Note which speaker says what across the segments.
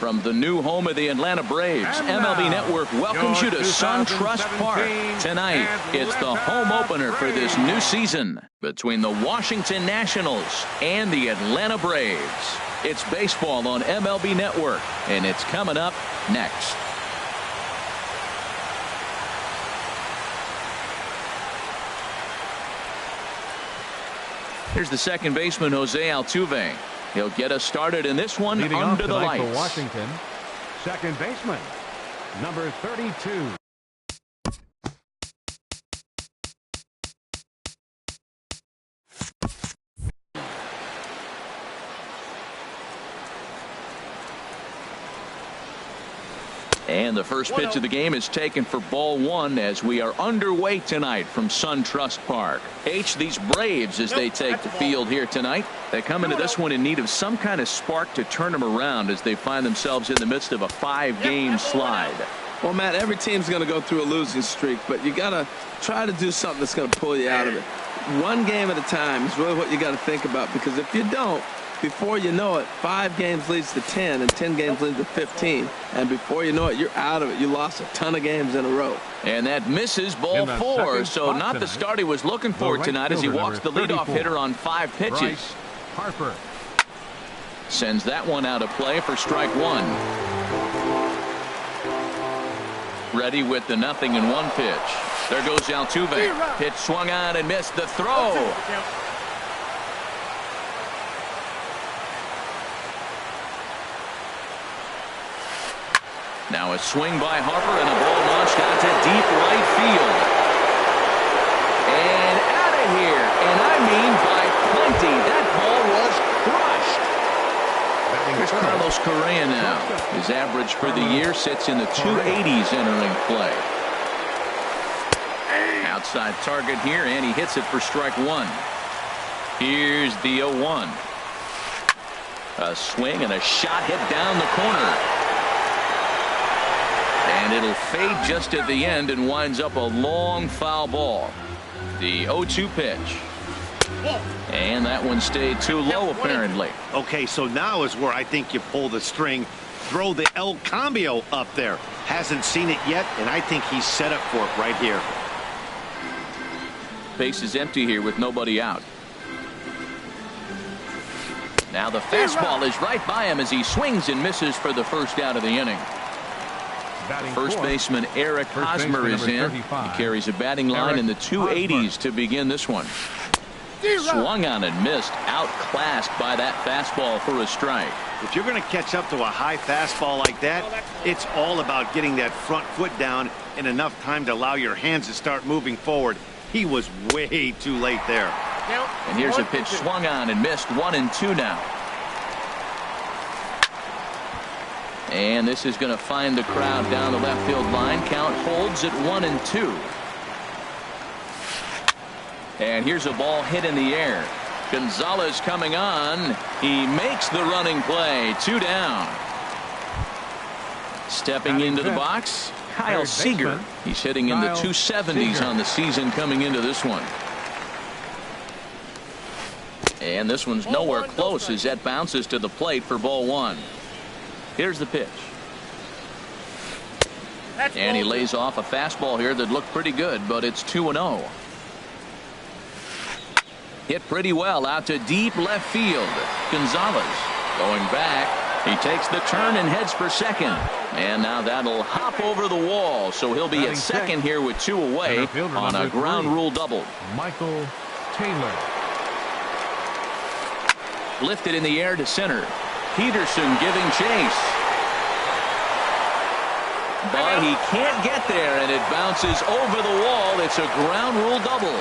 Speaker 1: From the new home of the Atlanta Braves, MLB Network welcomes you to SunTrust Park. Tonight, it's the home opener for this new season between the Washington Nationals and the Atlanta Braves. It's baseball on MLB Network, and it's coming up next. Here's the second baseman, Jose Altuve. He'll get us started in this one under the lights.
Speaker 2: For Washington, second baseman, number 32.
Speaker 1: And the first pitch of the game is taken for ball one as we are underway tonight from SunTrust Park. These Braves, as they take the field here tonight, they come into this one in need of some kind of spark to turn them around as they find themselves in the midst of a 5-game slide.
Speaker 3: Well, Matt, every team's going to go through a losing streak, but you got to try to do something that's going to pull you out of it. One game at a time is really what you got to think about, because if you don't, before you know it, 5 games leads to 10, and 10 games leads to 15. And before you know it, you're out of it. You lost a ton of games in a row.
Speaker 1: And that misses ball 4, so not the start he was looking for tonight as he walks the leadoff hitter on 5 pitches.
Speaker 2: Harper
Speaker 1: sends that one out of play for strike 1. Ready with the 0-1 pitch. There goes Altuve. Pitch swung on and missed. The throw. Now a swing by Harper and a ball launched out to deep right field. And out of here. And I mean by plenty. That ball was crushed. Here's Carlos Correa now. His average for the year sits in the 280s entering play. Outside target here, and he hits it for strike 1. Here's the 0-1. A swing and a shot hit down the corner. And it'll fade just at the end and winds up a long foul ball. The 0-2 pitch. And that one stayed too low, apparently.
Speaker 4: Okay, so now is where I think you pull the string. Throw the El Cambio up there. Hasn't seen it yet, and I think he's set up for it right here.
Speaker 1: Base is empty here with nobody out. Now the fastball is right by him as he swings and misses for the first out of the inning. First baseman Eric Hosmer is in. He carries a batting line in the 280s to begin this one. Swung on and missed. Outclassed by that fastball for a strike.
Speaker 4: If you're going to catch up to a high fastball like that, it's all about getting that front foot down in enough time to allow your hands to start moving forward. He was way too late there.
Speaker 1: And here's a pitch swung on and missed. 1-2 now. And this is going to find the crowd down the left field line. Count holds at 1-2. And here's a ball hit in the air. Gonzalez coming on. He makes the running play. 2 down. Stepping into the box, Kyle Seager. He's hitting in the 270s on the season coming into this one. And this one's nowhere close as that bounces to the plate for ball 1. Here's the pitch. And he lays off a fastball here that looked pretty good, but it's 2-0. Hit pretty well out to deep left field. Gonzalez going back. He takes the turn and heads for second. And now that'll hop over the wall, so he'll be at second here with 2 away on a ground rule double.
Speaker 2: Michael Taylor.
Speaker 1: Lifted in the air to center. Peterson giving chase. But he can't get there, and it bounces over the wall. It's a ground rule double.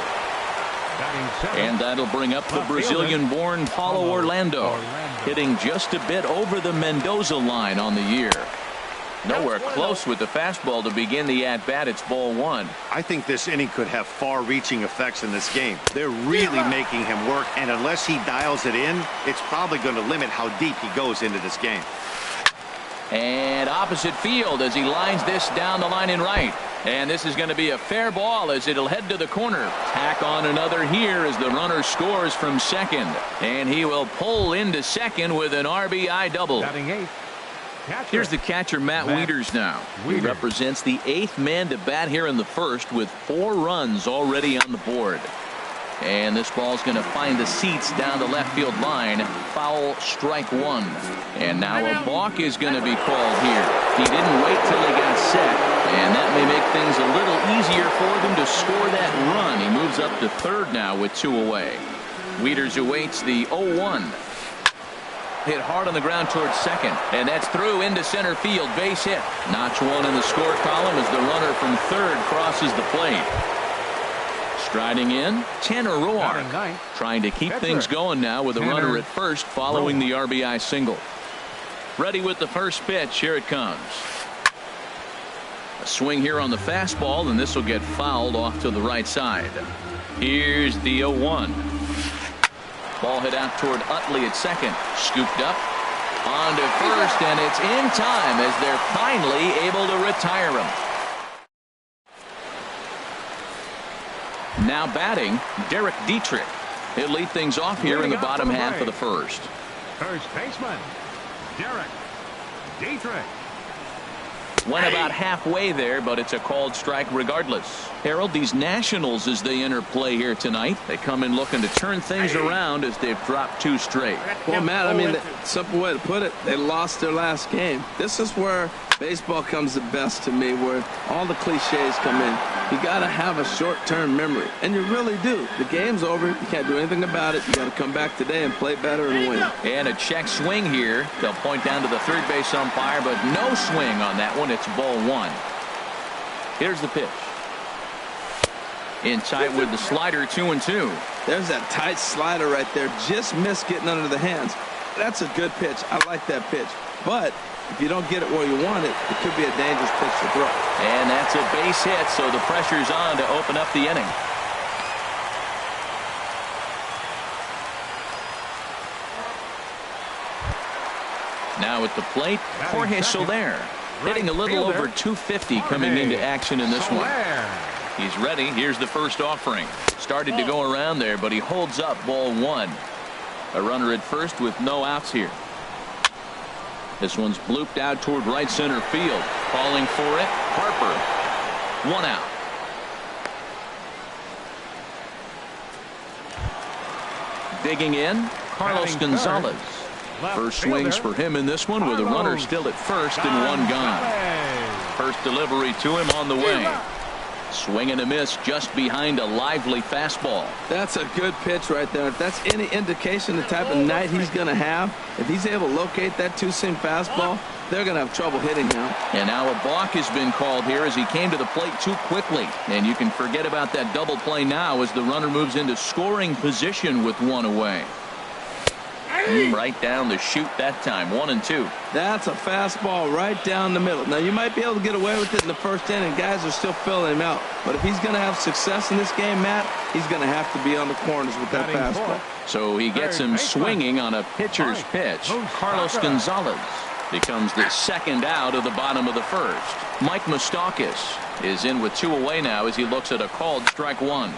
Speaker 1: And that'll bring up the Brazilian-born Paulo Orlando, hitting just a bit over the Mendoza line on the year. Nowhere close with the fastball to begin the at-bat. It's ball 1.
Speaker 4: I think this inning could have far-reaching effects in this game. They're really making him work, and unless he dials it in, it's probably going to limit how deep he goes into this game.
Speaker 1: And opposite field as he lines this down the line in right. And this is going to be a fair ball as it'll head to the corner. Tack on another here as the runner scores from second. And he will pull into second with an RBI double.
Speaker 2: Batting 8th,
Speaker 1: Here's the catcher, Matt Wieters now. He represents the 8th man to bat here in the first with 4 runs already on the board. And this ball's going to find the seats down the left field line. Foul, strike 1. And now a balk is going to be called here. He didn't wait till he got set, and that may make things a little easier for them to score that run. He moves up to third now with 2 away. Wieters awaits the 0-1. Hit hard on the ground towards second, and that's through into center field. Base hit. Notch 1 in the score column as the runner from third crosses the plate. Striding in, Tanner Roark, trying to keep things going now with a runner at first following the RBI single. Ready with the first pitch. Here it comes. A swing here on the fastball, and this will get fouled off to the right side. Here's the 0-1. Ball hit out toward Utley at second. Scooped up on to first, and it's in time as they're finally able to retire him. Now batting, Derek Dietrich. He'll lead things off here in the bottom half of the first.
Speaker 2: First baseman, Derek Dietrich.
Speaker 1: Went about halfway there, but it's a called strike regardless. Harold, these Nationals, as they enter play here tonight, they come in looking to turn things around as they've dropped 2 straight.
Speaker 3: Well, Matt, I mean, the simple way to put it, they lost their last game. This is where baseball comes the best to me, where all the cliches come in. You got to have a short-term memory, and you really do. The game's over. You can't do anything about it. You got to come back today and play better and win.
Speaker 1: And a check swing here. They'll point down to the third base umpire, but no swing on that one. It's ball 1. Here's the pitch. In tight with the slider, 2-2.
Speaker 3: There's that tight slider right there. Just missed getting under the hands. That's a good pitch. I like that pitch. But if you don't get it where you want it, it could be a dangerous pitch to throw.
Speaker 1: And that's a base hit, so the pressure's on to open up the inning. Now at the plate, Jorge Soler, hitting a little over 250 coming into action in this one. He's ready. Here's the first offering. Started to go around there, but he holds up ball 1. A runner at first with no outs here. This one's blooped out toward right center field. Calling for it, Harper. 1 out. Digging in, Carlos Gonzalez. First swings for him in this one with a runner still at first and 1 gone. First delivery to him on the way. Swing and a miss just behind a lively fastball.
Speaker 3: That's a good pitch right there. If that's any indication the type of night he's going to have, if he's able to locate that 2-seam fastball, they're going to have trouble hitting him.
Speaker 1: And now a balk has been called here as he came to the plate too quickly. And you can forget about that double play now as the runner moves into scoring position with 1 away. Right down the chute that time, 1-2.
Speaker 3: That's a fastball right down the middle. Now, you might be able to get away with it in the first inning. Guys are still filling him out. But if he's going to have success in this game, Matt, he's going to have to be on the corners with that fastball.
Speaker 1: So he gets him swinging on a pitcher's pitch. Carlos Gonzalez becomes the second out of the bottom of the first. Mike Moustakas is in with 2 away now as he looks at a called strike 1.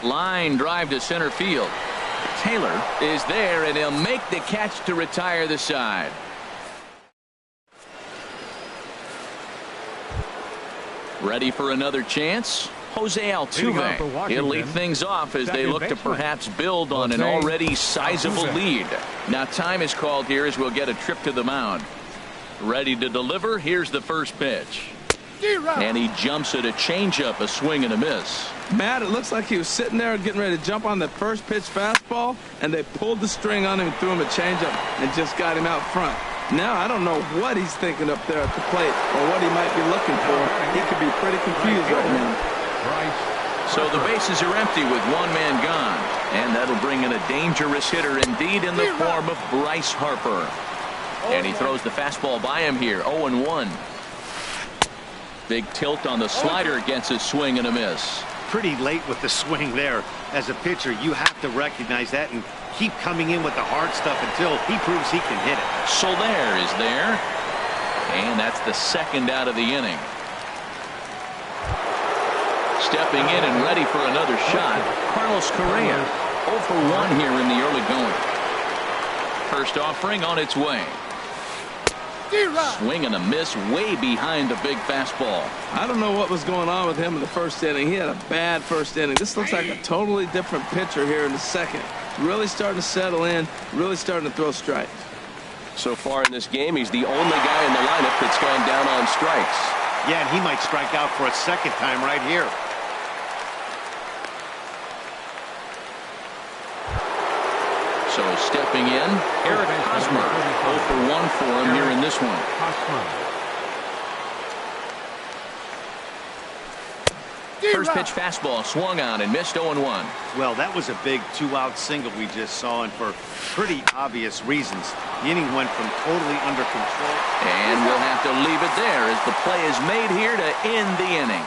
Speaker 1: Line drive to center field. Taylor is there, and he'll make the catch to retire the side. Ready for another chance? Jose Altuve. He'll lead things off as they look to perhaps build on an already sizable lead. Now time is called here as we'll get a trip to the mound. Ready to deliver. Here's the first pitch. And he jumps at a changeup, a swing and a miss.
Speaker 3: Matt, it looks like he was sitting there getting ready to jump on the first pitch fastball, and they pulled the string on him and threw him a changeup and just got him out front. Now I don't know what he's thinking up there at the plate or what he might be looking for. He could be pretty confused right now.
Speaker 1: So the bases are empty with 1 man gone, and that'll bring in a dangerous hitter indeed in the form of Bryce Harper. And he throws the fastball by him here, 0-1. Big tilt on the slider, gets a swing and a miss.
Speaker 4: Pretty late with the swing there. As a pitcher, you have to recognize that and keep coming in with the hard stuff until he proves he can hit it.
Speaker 1: Soler is there, and that's the second out of the inning. Stepping in and ready for another shot, Carlos Correa. 0 for 1 here in the early going. First offering on its way. Swing and a miss way behind the big fastball.
Speaker 3: I don't know what was going on with him in the first inning. He had a bad first inning. This looks like a totally different pitcher here in the second. Really starting to settle in, really starting to throw strikes.
Speaker 5: So far in this game, he's the only guy in the lineup that's gone down on strikes.
Speaker 4: Yeah, and he might strike out for a second time right here.
Speaker 1: So stepping in, Eric Hosmer. 0 for 1 for him here in this one. First pitch fastball swung on and missed 0-1.
Speaker 4: Well, that was a big 2-out single we just saw, and for pretty obvious reasons. The inning went from totally under control.
Speaker 1: And we'll have to leave it there as the play is made here to end the inning.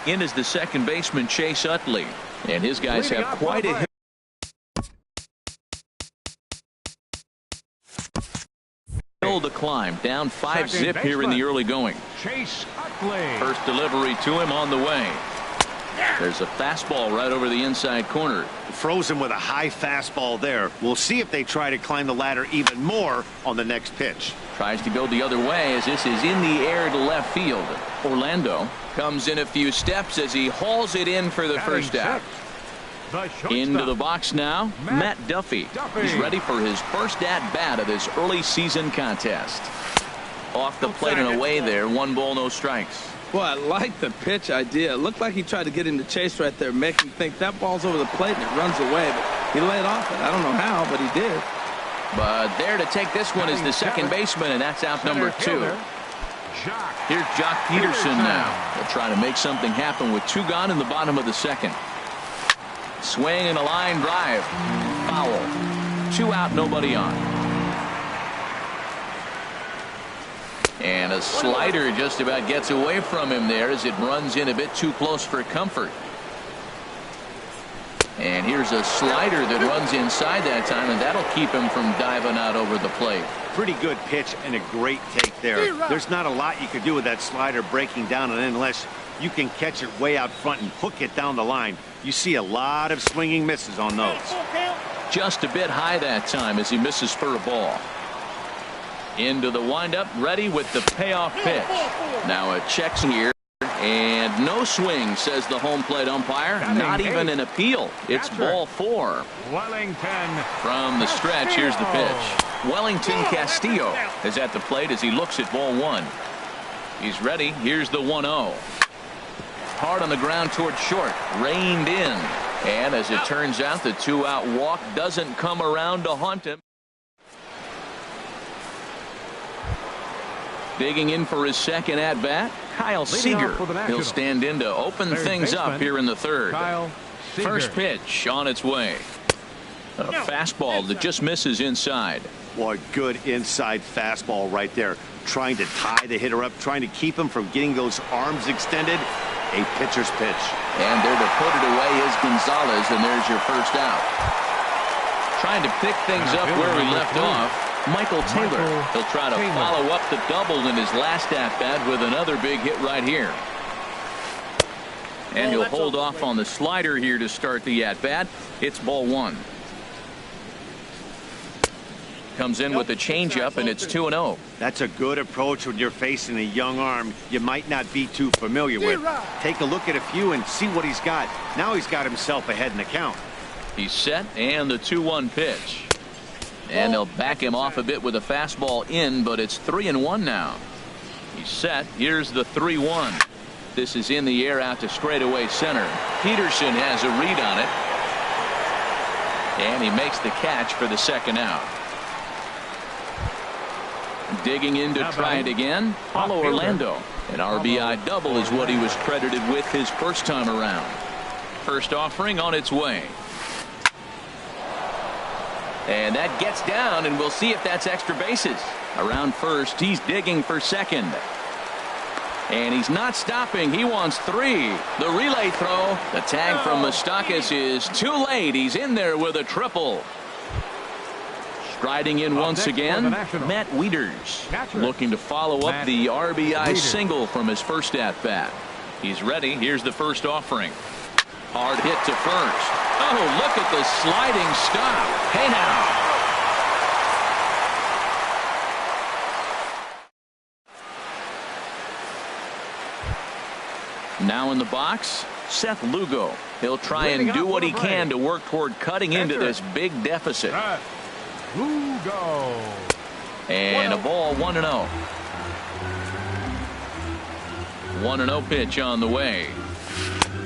Speaker 1: In is the second baseman, Chase Utley. And his guys have quite a hill to climb. Down 5-zip here in the early going.
Speaker 2: Chase Utley.
Speaker 1: First delivery to him on the way. There's a fastball right over the inside corner.
Speaker 4: Frozen with a high fastball there. We'll see if they try to climb the ladder even more on the next pitch.
Speaker 1: Tries to go the other way as this is in the air to left field. Orlando comes in a few steps as he hauls it in for the first out. Into the box now, Matt Duffy. He's ready for his first at-bat of this early season contest. Off the plate and away there, 1 ball, no strikes.
Speaker 3: Well, I like the pitch idea. It looked like he tried to get him to chase right there, make him think that ball's over the plate and it runs away. But he laid off it. I don't know how, but he did.
Speaker 1: But there to take this one is the second baseman, and that's out number 2. Here's Jock Peterson now. They'll try to make something happen with 2 gone in the bottom of the second. Swing and a line drive. Foul. 2 out, nobody on. And a slider just about gets away from him there as it runs in a bit too close for comfort. And here's a slider that runs inside that time, and that'll keep him from diving out over the plate.
Speaker 4: Pretty good pitch and a great take there. There's not a lot you could do with that slider breaking down, and unless you can catch it way out front and hook it down the line. You see a lot of swinging misses on those.
Speaker 1: Just a bit high that time as he misses for a ball. Into the windup, ready with the payoff pitch. Now a check here, and no swing, says the home plate umpire. Not even an appeal. It's ball 4.
Speaker 2: Wellington.
Speaker 1: From the stretch, here's the pitch. Wellington Castillo is at the plate as he looks at ball 1. He's ready. Here's the 1-0. Hard on the ground toward short. Reined in. And as it turns out, the 2-out walk doesn't come around to haunt him. Digging in for his second at-bat, Kyle Seager. He'll stand in to open things up here in the third. First pitch on its way. A fastball that just misses inside.
Speaker 4: Boy, good inside fastball right there. Trying to tie the hitter up, trying to keep him from getting those arms extended. A pitcher's pitch.
Speaker 1: And there to put it away is Gonzalez, and there's your first out. Trying to pick things up where he left off. Michael Taylor. He'll try to follow up the double in his last at-bat with another big hit right here. And he'll hold off on the slider here to start the at-bat. It's ball 1. Comes in with a changeup, and it's 2-0.
Speaker 4: That's a good approach when you're facing a young arm you might not be too familiar with. Take a look at a few and see what he's got. Now he's got himself ahead in the count.
Speaker 1: He's set, and the 2-1 pitch. And they'll back him off a bit with a fastball in, but it's 3-1 now. He's set. Here's the 3-1. This is in the air out to straightaway center. Peterson has a read on it. And he makes the catch for the second out. Digging in to try it again. Paulo Orlando. An RBI double is what he was credited with his first time around. First offering on its way. And that gets down, and we'll see if that's extra bases. Around first, he's digging for second. And he's not stopping. He wants 3. The relay throw. The tag from Moustakas is too late. He's in there with a triple. Striding in once again, Matt Wieters. Looking to follow up the RBI single from his first at-bat. He's ready. Here's the first offering. Hard hit to first. Oh, look at the sliding stop. Hey now. Now in the box, Seth Lugo. He'll try and do what he can to work toward cutting into this big deficit.
Speaker 2: Lugo.
Speaker 1: And a ball 1-0. 1-0 pitch on the way.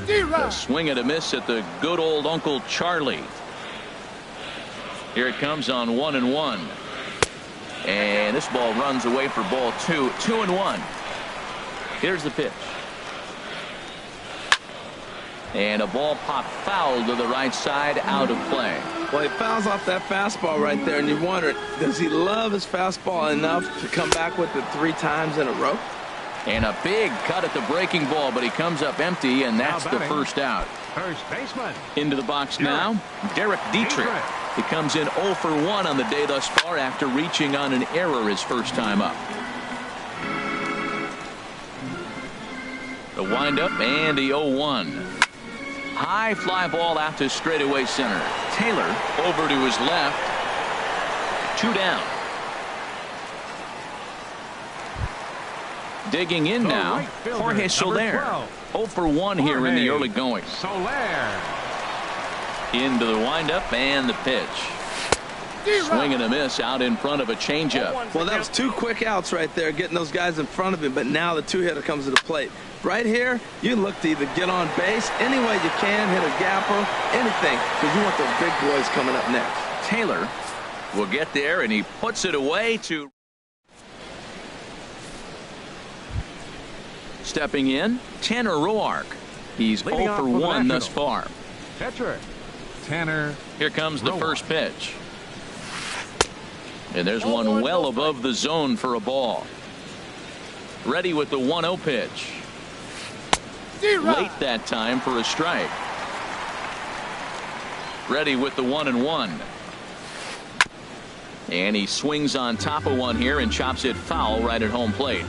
Speaker 1: A swing and a miss at the good old Uncle Charlie. Here it comes on 1-1. And this ball runs away for ball 2. 2-1. Here's the pitch. And a ball popped foul to the right side, out of play.
Speaker 3: Well, he fouls off that fastball right there, and you wonder, does he love his fastball enough to come back with it 3 times in a row?
Speaker 1: And a big cut at the breaking ball, but he comes up empty, and that's the first out.
Speaker 2: First baseman.
Speaker 1: Into the box now, Derek Dietrich. He comes in 0 for 1 on the day thus far after reaching on an error his first time up. The windup and the 0-1. High fly ball out to straightaway center. Taylor over to his left. 2 down. Digging in now, Jorge Soler. 0 for 1 here in the early going.
Speaker 2: Soler.
Speaker 1: Into the windup and the pitch. Swing and a miss out in front of a changeup.
Speaker 3: Well, that was 2 quick outs right there, getting those guys in front of him, but now the 2-hitter comes to the plate. Right here, you look to either get on base any way you can, hit a gapper, anything, because you want those big boys coming up next.
Speaker 1: Taylor will get there, and he puts it away to... Stepping in, Tanner Roark. He's 0 for 1 thus far.
Speaker 2: Catcher, Tanner.
Speaker 1: Here comes the
Speaker 2: Roark.
Speaker 1: first pitch. And there's one well above the zone for a ball. Ready with the 1-0 pitch. Late that time for a strike. Ready with the 1-1. And he swings on top of one here and chops it foul right at home plate.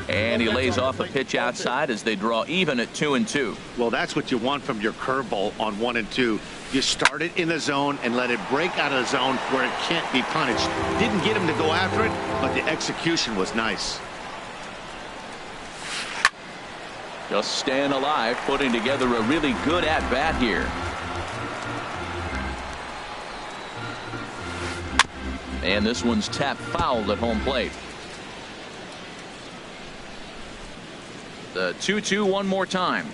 Speaker 1: And he lays off a pitch outside as they draw even at 2-2.
Speaker 4: Well, that's what you want from your curveball on 1 and 2. You start it in the zone and let it break out of the zone where it can't be punished. Didn't get him to go after it, but the execution was nice.
Speaker 1: Just staying alive, putting together a really good at-bat here. And this one's tapped foul at home plate. The 2-2 one more time.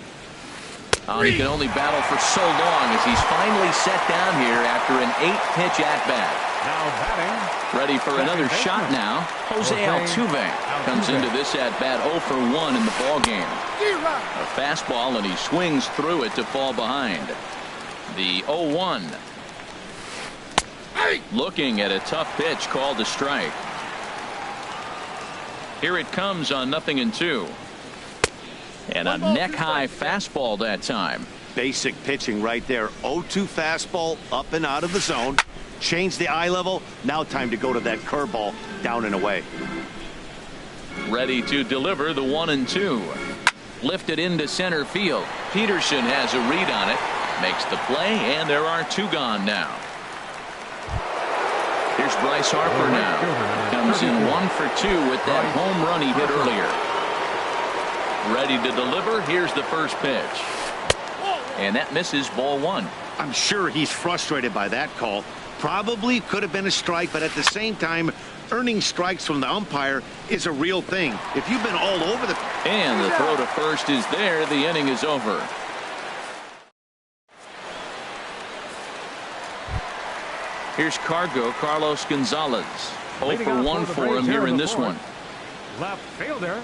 Speaker 1: He can only battle for so long as he's finally set down here after an 8-pitch at-bat.
Speaker 2: Now batting.
Speaker 1: Ready for another shot now. Jose Altuve comes into this at-bat 0 for 1 in the ballgame. A fastball, and he swings through it to fall behind. The 0-1. Looking at a tough pitch called a strike. Here it comes on 0-2. And a neck-high fastball that time.
Speaker 4: Basic pitching right there. 0-2 fastball up and out of the zone. Change the eye level. Now time to go to that curveball down and away.
Speaker 1: Ready to deliver the 1-2. Lifted into center field. Peterson has a read on it. Makes the play, and there are 2 gone now. Here's Bryce Harper now. Comes in 1 for 2 with that home run he hit earlier. Ready to deliver. Here's the first pitch. And that misses, ball 1.
Speaker 4: I'm sure he's frustrated by that call. Probably could have been a strike, but at the same time, earning strikes from the umpire is a real thing. If you've been all over the...
Speaker 1: And the throw to first is there. The inning is over. Here's Carlos Gonzalez. 0 for 1 for him here in this one.
Speaker 2: Left fielder.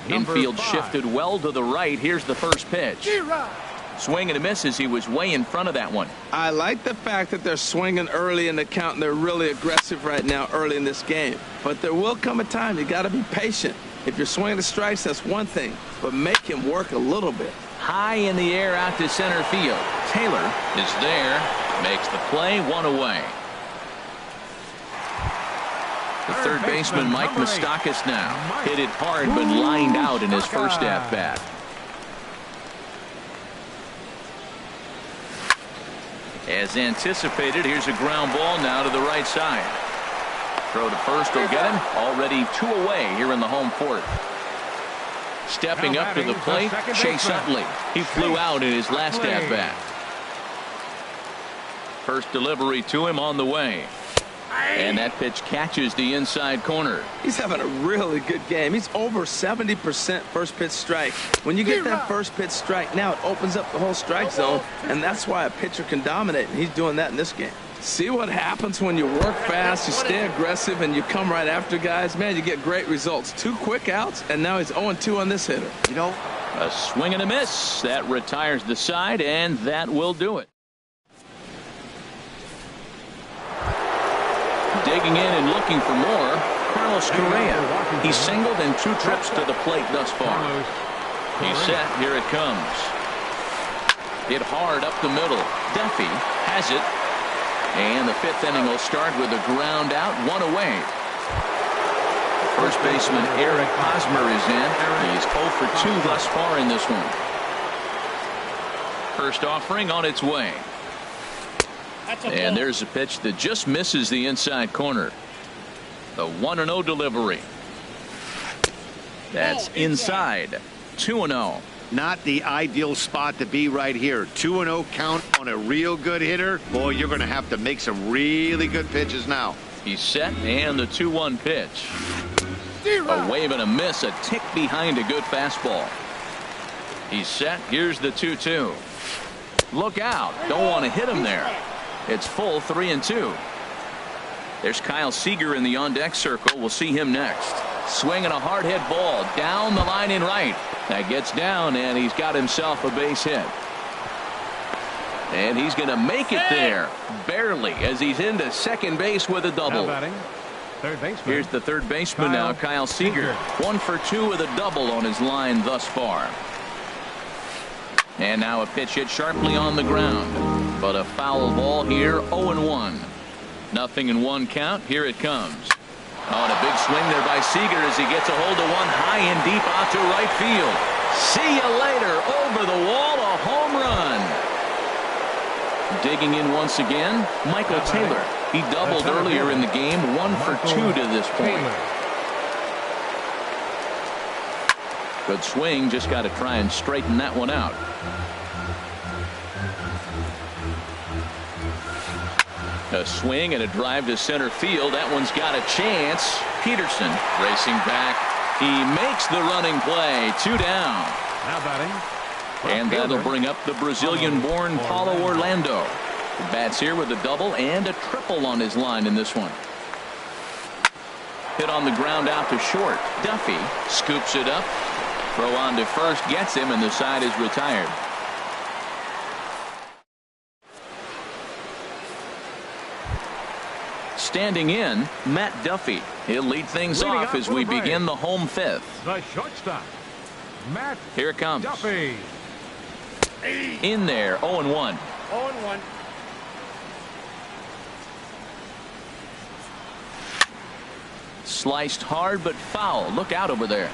Speaker 1: Infield shifted well to the right. Here's the first pitch. Swing and a miss as he was way in front of that one.
Speaker 3: I like the fact that they're swinging early in the count, and they're really aggressive right now early in this game. But there will come a time you got to be patient. If you're swinging the strikes, that's one thing, but make him work a little bit.
Speaker 1: High in the air out to center field. Taylor is there, makes the play, 1 away. The third baseman, Mike Moustakas, now hit it hard but lined out in his first at-bat. As anticipated, here's a ground ball now to the right side. Throw to first will get him. Already 2 away here in the home 4th. Stepping up to the plate, Chase Utley. He flew out in his last at-bat. First delivery to him on the way. And that pitch catches the inside corner.
Speaker 3: He's having a really good game. He's over 70% first pitch strike. When you get that first pitch strike, now it opens up the whole strike zone, and that's why a pitcher can dominate, and he's doing that in this game. See what happens when you work fast, you stay aggressive, and you come right after guys? Man, you get great results. 2 quick outs, and now he's 0-2 on this hitter.
Speaker 4: You know,
Speaker 1: a swing and a miss. That retires the side, and that will do it. Digging in and looking for more, Carlos Correa. He's singled in 2 trips to the plate thus far. He's set. Here it comes. Hit hard up the middle. Duffy has it. And the 5th inning will start with a ground out, 1 away. First baseman Eric Hosmer is in. He's 0 for 2 thus far in this one. First offering on its way. And there's a pitch that just misses the inside corner. The 1-0 delivery. That's inside. 2-0.
Speaker 4: Not the ideal spot to be right here. 2-0 count on a real good hitter. Boy, you're going to have to make some really good pitches now.
Speaker 1: He's set, and the 2-1 pitch. A wave and a miss, a tick behind a good fastball. He's set. Here's the 2-2. Look out. Don't want to hit him there. It's full 3-2. There's Kyle Seager in the on-deck circle. We'll see him next. Swinging a hard hit ball down the line in right. That gets down, and he's got himself a base hit. And he's going to make it there, barely, as he's into second base with a double. Here's the third baseman now, Kyle Seager. 1 for 2 with a double on his line thus far. And now a pitch hit sharply on the ground. But a foul ball here, 0-1. 0-1 count. Here it comes. Oh, and a big swing there by Seager as he gets a hold of one high and deep out to right field. See you later. Over the wall, a home run. Digging in once again, Michael Taylor. He doubled earlier in the game, 1 for 2 to this point. Good swing, just got to try and straighten that one out. A swing and a drive to center field. That one's got a chance. Peterson racing back. He makes the running play. 2 down.
Speaker 2: Now batting.
Speaker 1: And that'll bring up the Brazilian-born Paulo Orlando. The bats here with a double and a triple on his line in this one. Hit on the ground out to short. Duffy scoops it up. Throw on to first gets him, and the side is retired. Standing in, Matt Duffy. He'll lead things off as we begin the home 5th.
Speaker 2: The shortstop, Matt.
Speaker 1: Here it comes.
Speaker 2: Duffy.
Speaker 1: In there, 0-1.
Speaker 2: 0-1.
Speaker 1: Sliced hard but foul. Look out over there.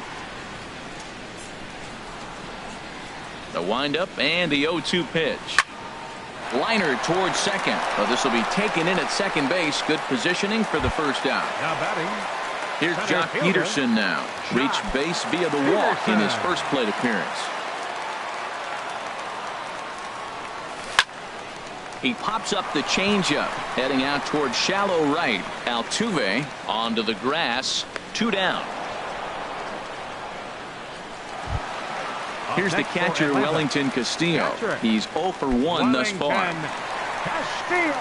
Speaker 1: The windup and the 0-2 pitch. Liner towards second. Well, this will be taken in at second base. Good positioning for the first out.
Speaker 2: Now batting.
Speaker 1: Here's Jock Peterson now. Reached base via the walk in his first plate appearance. He pops up the changeup, heading out towards shallow right. Altuve onto the grass. 2 down. Here's the catcher, Wellington Castillo. He's 0 for 1 thus far.
Speaker 2: Castillo.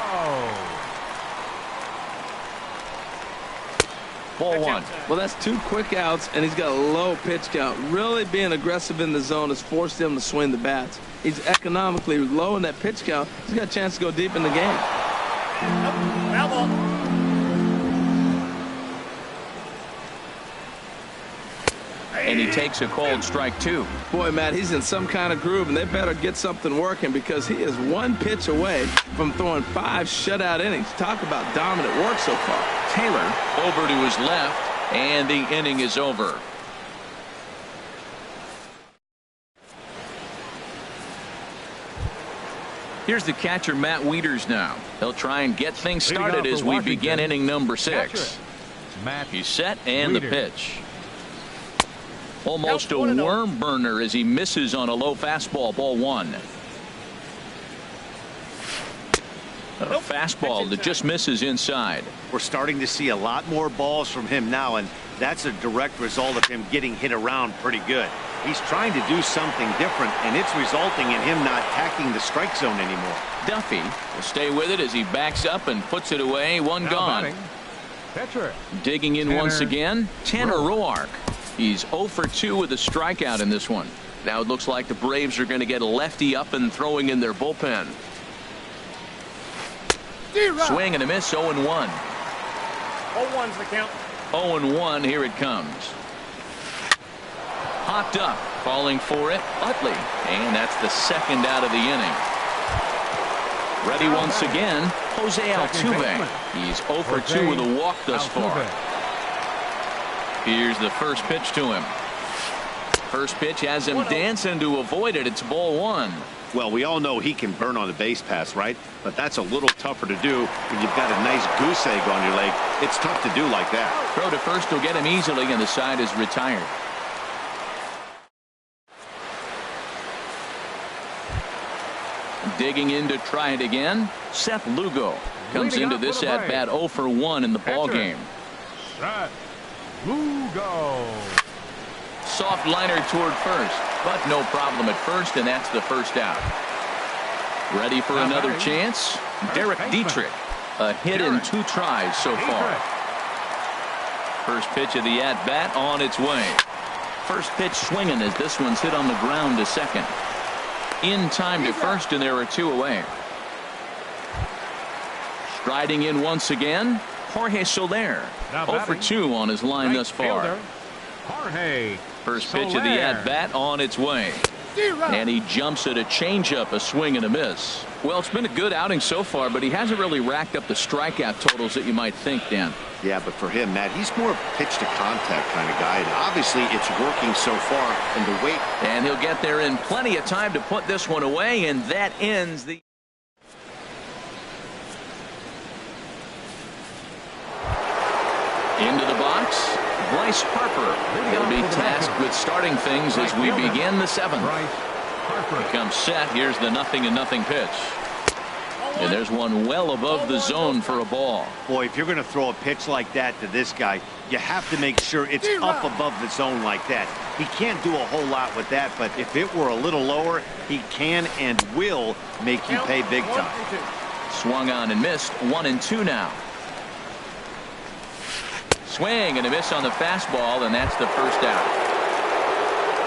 Speaker 1: Ball 1.
Speaker 3: Well, that's 2 quick outs, and he's got a low pitch count. Really being aggressive in the zone has forced him to swing the bats. He's economically low in that pitch count. He's got a chance to go deep in the game.
Speaker 1: And he takes a cold strike 2.
Speaker 3: Boy, Matt, he's in some kind of groove, and they better get something working because he is 1 pitch away from throwing 5 shutout innings. Talk about dominant work so far.
Speaker 1: Taylor over to his left, and the inning is over. Here's the catcher, Matt Wieters now. He'll try and get things started as we begin inning number 6. He's set, and the pitch. Almost a worm burner as he misses on a low fastball, ball one. A fastball that just misses inside.
Speaker 4: We're starting to see a lot more balls from him now, and that's a direct result of him getting hit around pretty good. He's trying to do something different, and it's resulting in him not attacking the strike zone anymore.
Speaker 1: Duffy will stay with it as he backs up and puts it away. One gone.
Speaker 2: Pitcher.
Speaker 1: Digging in once again, Tanner Roark. He's 0 for 2 with a strikeout in this one. Now it looks like the Braves are going to get a lefty up and throwing in their bullpen. Swing and a miss, 0-1.
Speaker 2: 0-1's the count.
Speaker 1: 0-1, here it comes. Hopped up, falling for it, Utley. And that's the second out of the inning. Ready once again, Jose Altuve. He's 0 for 2 with a walk thus far. Here's the first pitch to him. First pitch has him dancing to avoid it. It's ball one.
Speaker 4: Well, we all know he can burn on the base pass, right? But that's a little tougher to do when you've got a nice goose egg on your leg. It's tough to do like that.
Speaker 1: Throw to first will get him easily, and the side is retired. Digging in to try it again, Seth Lugo comes into this at bat 0 for 1 in the ball game.
Speaker 2: Seth Lugo.
Speaker 1: Soft liner toward first, but no problem at first, and that's the first out. Ready for another chance? Derek Dietrich. A hit in 2 tries so far. First pitch of the at-bat on its way. First pitch swinging as this one's hit on the ground to second. In time to first, and there are 2 away. Striding in once again, Jorge Soler. 0 for 2 on his line thus far.
Speaker 2: Jorge.
Speaker 1: First pitch of the at-bat on its way. And he jumps at a changeup, a swing and a miss. Well, it's been a good outing so far, but he hasn't really racked up the strikeout totals that you might think, Dan.
Speaker 4: Yeah, but for him, Matt, he's more pitch to contact kind of guy, and obviously it's working so far, and the weight.
Speaker 1: And he'll get there in plenty of time to put this one away, and that ends the. Into the box, Bryce Harper. He'll be tasked with starting things as we begin the 7th. He comes set. Here's the 0-0 pitch. And there's one well above the zone for a ball.
Speaker 4: Boy, if you're going to throw a pitch like that to this guy, you have to make sure it's up above the zone like that. He can't do a whole lot with that, but if it were a little lower, he can and will make you pay big time.
Speaker 1: Swung on and missed. 1-2 now. Swing and a miss on the fastball, and that's the first out.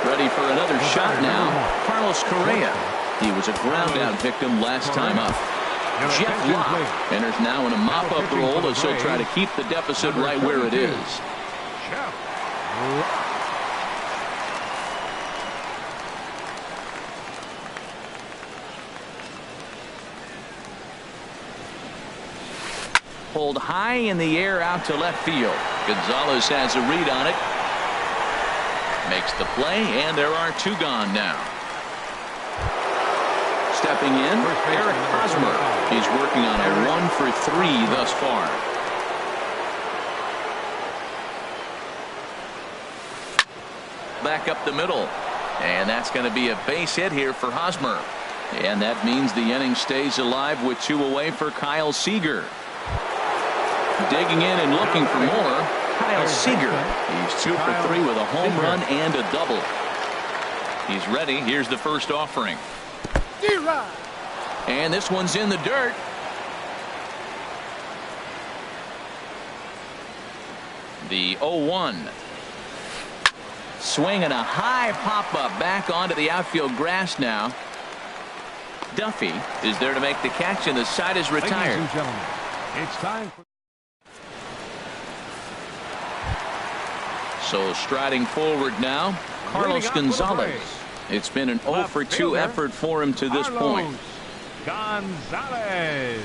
Speaker 1: Ready for another shot now, Carlos Correa. He was a ground out victim last time up. Jeff Locke enters now in a mop-up role as he'll try to keep the deficit right where it is. Pulled high in the air out to left field. Gonzalez has a read on it. Makes the play, and there are 2 gone now. Stepping in, Eric Hosmer. He's working on a 1 for 3 thus far. Back up the middle, and that's going to be a base hit here for Hosmer. And that means the inning stays alive with 2 away for Kyle Seager. Digging in and looking for more, Kyle Seager. He's 2 for 3 with a home run and a double. He's ready. Here's the first offering. And this one's in the dirt. The 0-1. Swing and a high pop-up back onto the outfield grass now. Duffy is there to make the catch, and the side is retired.
Speaker 2: Ladies and gentlemen, it's time for.
Speaker 1: So striding forward now, Carlos Gonzalez. It's been an 0 for 2 effort for him to this point.
Speaker 2: Gonzalez.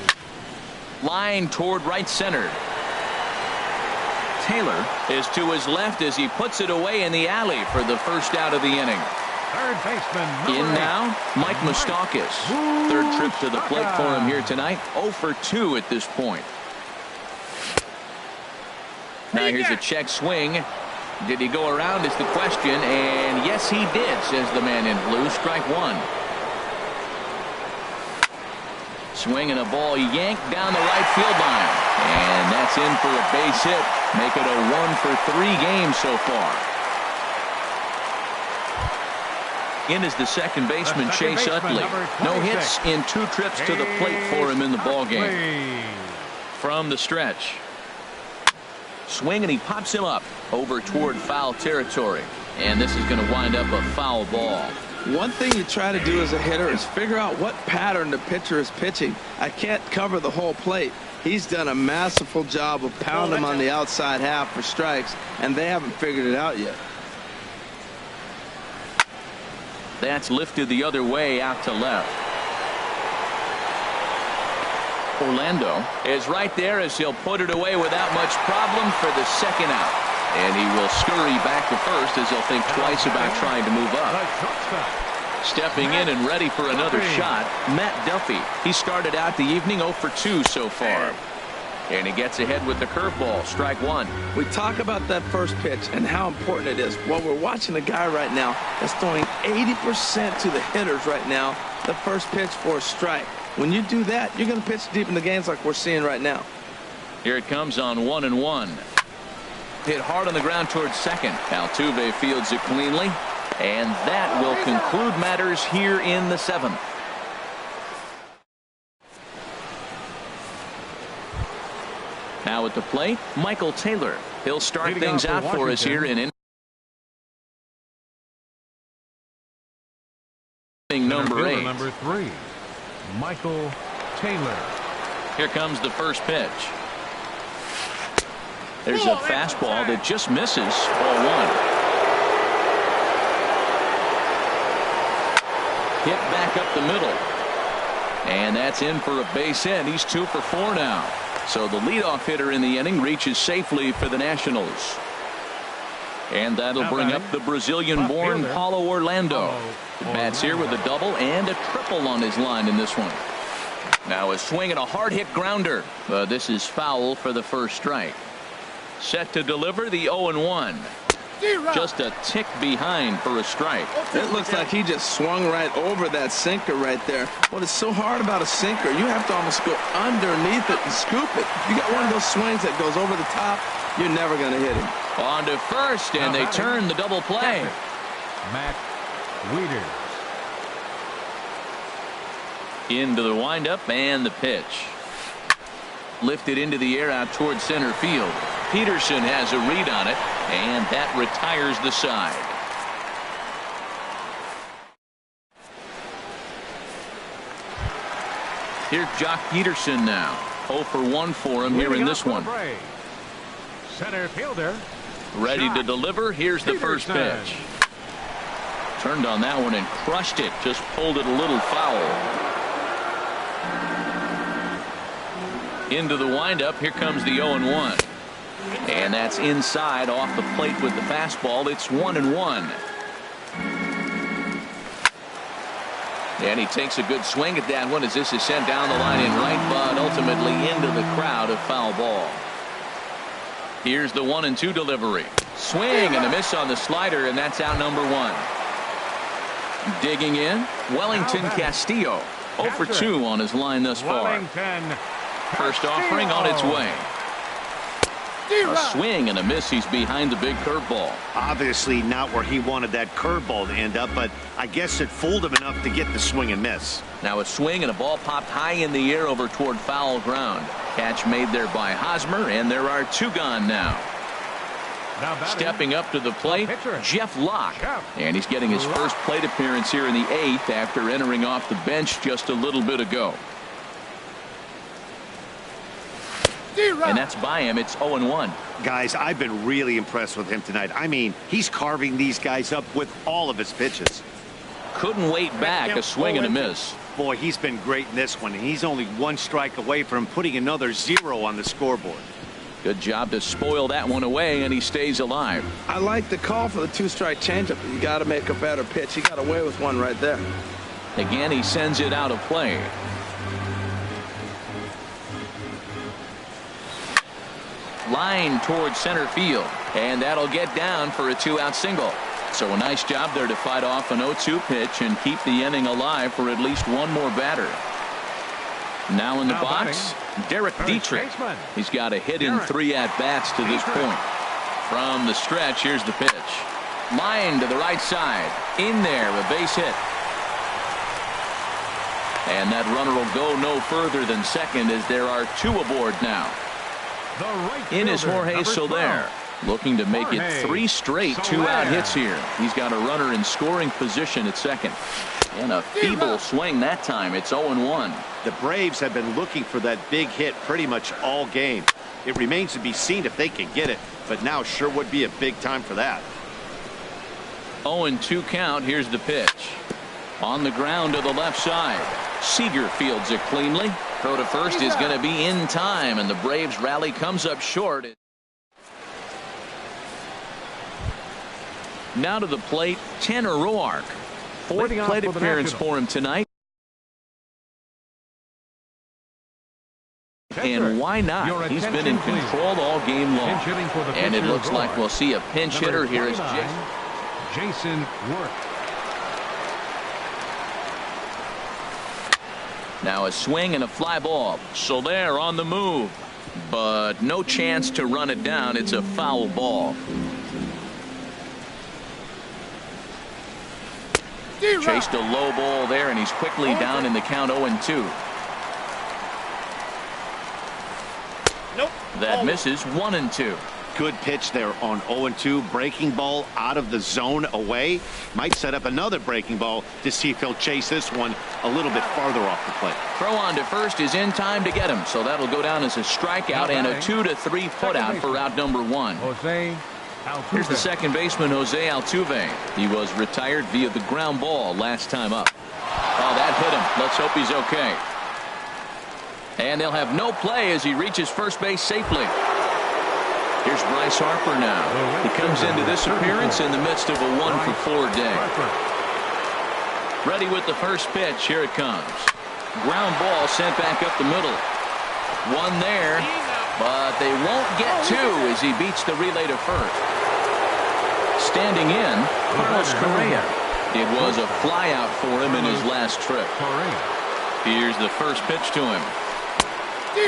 Speaker 1: Line toward right center. Taylor is to his left as he puts it away in the alley for the first out of the inning.
Speaker 2: Third baseman.
Speaker 1: In now, Mike Moustakas. Third trip to the plate for him here tonight. 0 for 2 at this point. Now here's a check swing. Did he go around is the question, and yes he did, says the man in blue. Strike one. Swinging a ball yanked down the right field line, and that's in for a base hit. Make it a 1-for-3 game so far. In is the second baseman, Chase Utley. No hits in 2 trips to the plate for him in the ball game. From the stretch. Swing, and he pops him up over toward foul territory. And this is going to wind up a foul ball.
Speaker 3: One thing you try to do as a hitter is figure out what pattern the pitcher is pitching. I can't cover the whole plate. He's done a masterful job of pounding him on the outside half for strikes, and they haven't figured it out yet.
Speaker 1: That's lifted the other way out to left. Orlando is right there as he'll put it away without much problem for the second out. And he will scurry back to first as he'll think twice about trying to move up. Stepping in and ready for another shot, Matt Duffy. He started out the evening 0 for 2 so far. And he gets ahead with the curveball. Strike one.
Speaker 3: We talk about that first pitch and how important it is. Well, we're watching a guy right now that's throwing 80% to the hitters right now. The first pitch for a strike. When you do that, you're going to pitch deep in the games like we're seeing right now.
Speaker 1: Here it comes on 1-1. Hit hard on the ground towards second. Altuve fields it cleanly. And that will conclude matters here in the 7th. Now at the plate, Michael Taylor. He'll start things out for us here in inning number 8.
Speaker 2: Number 3, Michael Taylor.
Speaker 1: Here comes the first pitch. There's a fastball that just misses. Ball 1. Hit back up the middle. And that's in for a base hit. He's 2 for 4 now. So the leadoff hitter in the inning reaches safely for the Nationals. And that'll bring up the Brazilian-born Paulo Orlando. The bats here with a double and a triple on his line in this one. Now a swing and a hard hit grounder. This is foul for the first strike. Set to deliver the 0-1. Just a tick behind for a strike.
Speaker 3: It looks like he just swung right over that sinker right there. What is so hard about a sinker, you have to almost go underneath it and scoop it. You got one of those swings that goes over the top, you're never going to hit him.
Speaker 1: On to first, and they turn the double play.
Speaker 2: Matt Wieters.
Speaker 1: Into the windup and the pitch. Lifted into the air out towards center field. Peterson has a read on it, and that retires the side. Here's Jock Peterson now. 0 for 1 for him here in this one.
Speaker 2: Center fielder.
Speaker 1: Ready to deliver. Here's the first pitch. Turned on that one and crushed it. Just pulled it a little foul. Into the windup. Here comes the 0-1. And that's inside off the plate with the fastball. It's 1-1. And he takes a good swing at that one as this is sent down the line in right, but ultimately into the crowd, a foul ball. Here's the 1-2 delivery. Swing and a miss on the slider, and that's out number 1. Digging in, Wellington Castillo. 0 for 2 on his line thus far. First offering on its way. A swing and a miss. He's behind the big curveball.
Speaker 4: Obviously not where he wanted that curveball to end up, but I guess it fooled him enough to get the swing and miss.
Speaker 1: Now a swing and a ball popped high in the air over toward foul ground. Catch made there by Hosmer, and there are 2 gone now. Stepping up to the plate, Jeff Locke. And he's getting his first plate appearance here in the 8th after entering off the bench just a little bit ago. And that's by him. It's 0-1.
Speaker 4: Guys, I've been really impressed with him tonight. I mean, he's carving these guys up with all of his pitches.
Speaker 1: Couldn't wait back. A swing and a miss.
Speaker 4: Boy, he's been great in this one, and he's only 1 strike away from putting another 0 on the scoreboard.
Speaker 1: Good job to spoil that one away, and he stays alive.
Speaker 3: I like the call for the 2-strike changeup. You got to make a better pitch. He got away with one right there.
Speaker 1: Again, he sends it out of play. Line towards center field. And that'll get down for a 2-out single. So a nice job there to fight off an 0-2 pitch and keep the inning alive for at least one more batter. Now in the box, Derek Dietrich. He's got a hit in 3 at-bats to this point. From the stretch, here's the pitch. Line to the right side. In there, a base hit. And that runner will go no further than second as there are 2 aboard now. In is Jorge Soler, looking to make it 3 straight 2-out hits here. He's got a runner in scoring position at second. And a feeble swing that time. It's 0-1.
Speaker 4: The Braves have been looking for that big hit pretty much all game. It remains to be seen if they can get it, but now sure would be a big time for that.
Speaker 1: 0-2 count. Here's the pitch. On the ground to the left side. Seager fields it cleanly. Throw to first is going to be in time, and the Braves rally comes up short. Now to the plate, Tanner Roark. 4th plate appearance for him tonight. And why not? He's been in control all game long. And it looks like we'll see a pinch hitter here as
Speaker 2: Jason Work.
Speaker 1: Now a swing and a fly ball. Soler on the move, but no chance to run it down. It's a foul ball. Chased a low ball there, and he's quickly down in the count. 0-2. That misses. 1-2.
Speaker 4: Good pitch there on 0-2. Breaking ball out of the zone away. Might set up another breaking ball to see if he'll chase this one a little bit farther off the plate.
Speaker 1: Throw on to first is in time to get him, so that'll go down as a strikeout and a 2-3 putout for out number 1.
Speaker 2: Jose Altuve.
Speaker 1: Here's the second baseman, Jose Altuve. He was retired via the ground ball last time up. Oh, that hit him. Let's hope he's okay. And they'll have no play as he reaches first base safely. Here's Bryce Harper now. He comes into this appearance in the midst of a 1-for-4 day. Ready with the first pitch. Here it comes. Ground ball sent back up the middle. One there, but they won't get 2 as he beats the relay to first. Standing in, Carlos Correa. It was a flyout for him in his last trip. Here's the first pitch to him.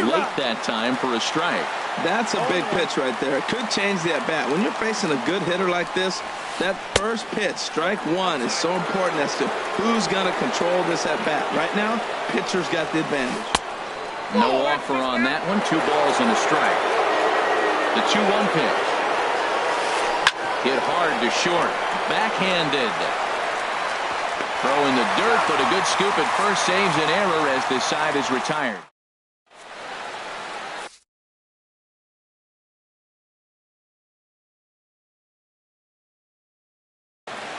Speaker 1: Late that time for a strike.
Speaker 3: That's a big pitch right there. It could change the at-bat. When you're facing a good hitter like this, that first pitch, strike 1, is so important as to who's going to control this at-bat. Right now, pitcher's got the advantage.
Speaker 1: No offer on that one. 2 balls and a strike. The 2-1 pitch. Hit hard to short. Backhanded. Throw in the dirt, but a good scoop at first saves an error as this side is retired.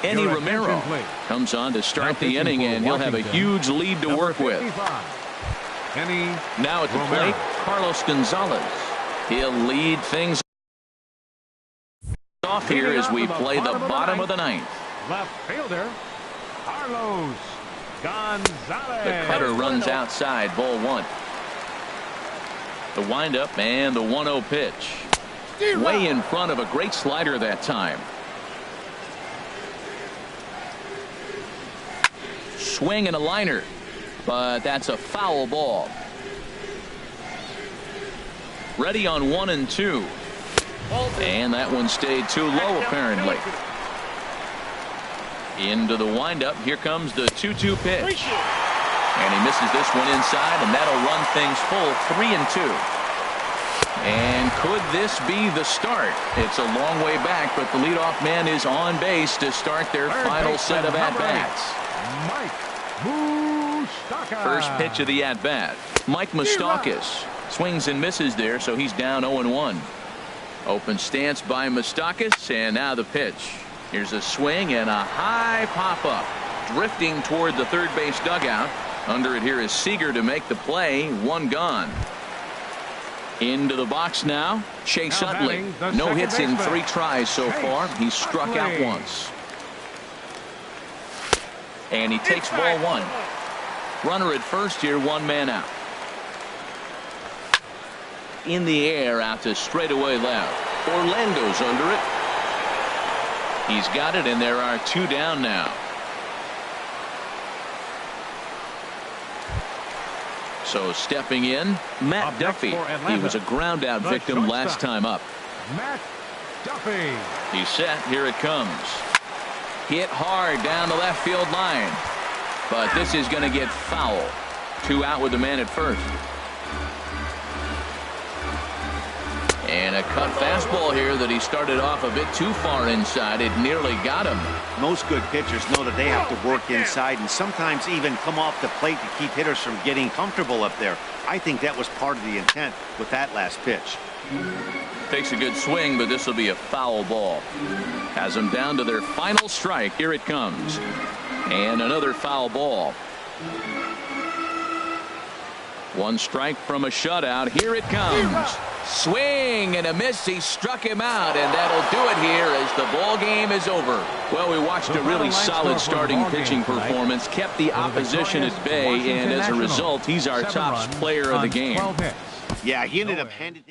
Speaker 1: Eddie Romero comes on to start the inning, and he'll have a huge lead to work with. Now at the plate, Carlos Gonzalez. He'll lead things off here as we play the bottom of the 9th.
Speaker 2: Left fielder, Carlos Gonzalez.
Speaker 1: The cutter runs outside, ball 1. The windup and the 1-0 pitch. Way in front of a great slider that time. Swing and a liner, but that's a foul ball. Ready on 1-2. And that one stayed too low apparently. Into the windup. Here comes the 2-2 pitch. And he misses this one inside, and that'll run things full. 3-2. And could this be the start? It's a long way back, but the leadoff man is on base to start their final set of at-bats. First pitch of the at-bat. Mike Moustakas swings and misses there, so he's down 0-1. Open stance by Moustakas, and now the pitch. Here's a swing and a high pop-up. Drifting toward the third base dugout. Under it here is Seager to make the play. 1 gone. Into the box now, Chase Utley. No hits in 3 tries so far. He's struck out once. And he takes ball 1. Runner at first here, 1 man out. In the air out to straightaway left.
Speaker 5: Orlando's under it.
Speaker 1: He's got it, and there are 2 down now. So stepping in, Matt Duffy. He was a ground out victim last time up.
Speaker 2: Matt Duffy.
Speaker 1: He's set. Here it comes. Hit hard down the left field line. But this is going to get foul. 2 out with the man at first. And a cut fastball here that he started off a bit too far inside. It nearly got him.
Speaker 4: Most good pitchers know that they have to work inside and sometimes even come off the plate to keep hitters from getting comfortable up there. I think that was part of the intent with that last pitch.
Speaker 1: Takes a good swing, but this will be a foul ball. Has them down to their final strike. Here it comes. And another foul ball. 1 strike from a shutout. Here it comes. Swing and a miss. He struck him out, and that'll do it here as the ball game is over. Well, we watched a really solid starting pitching performance, kept the opposition at bay, and as a result, he's our top player of the game.
Speaker 4: Yeah, he ended up handing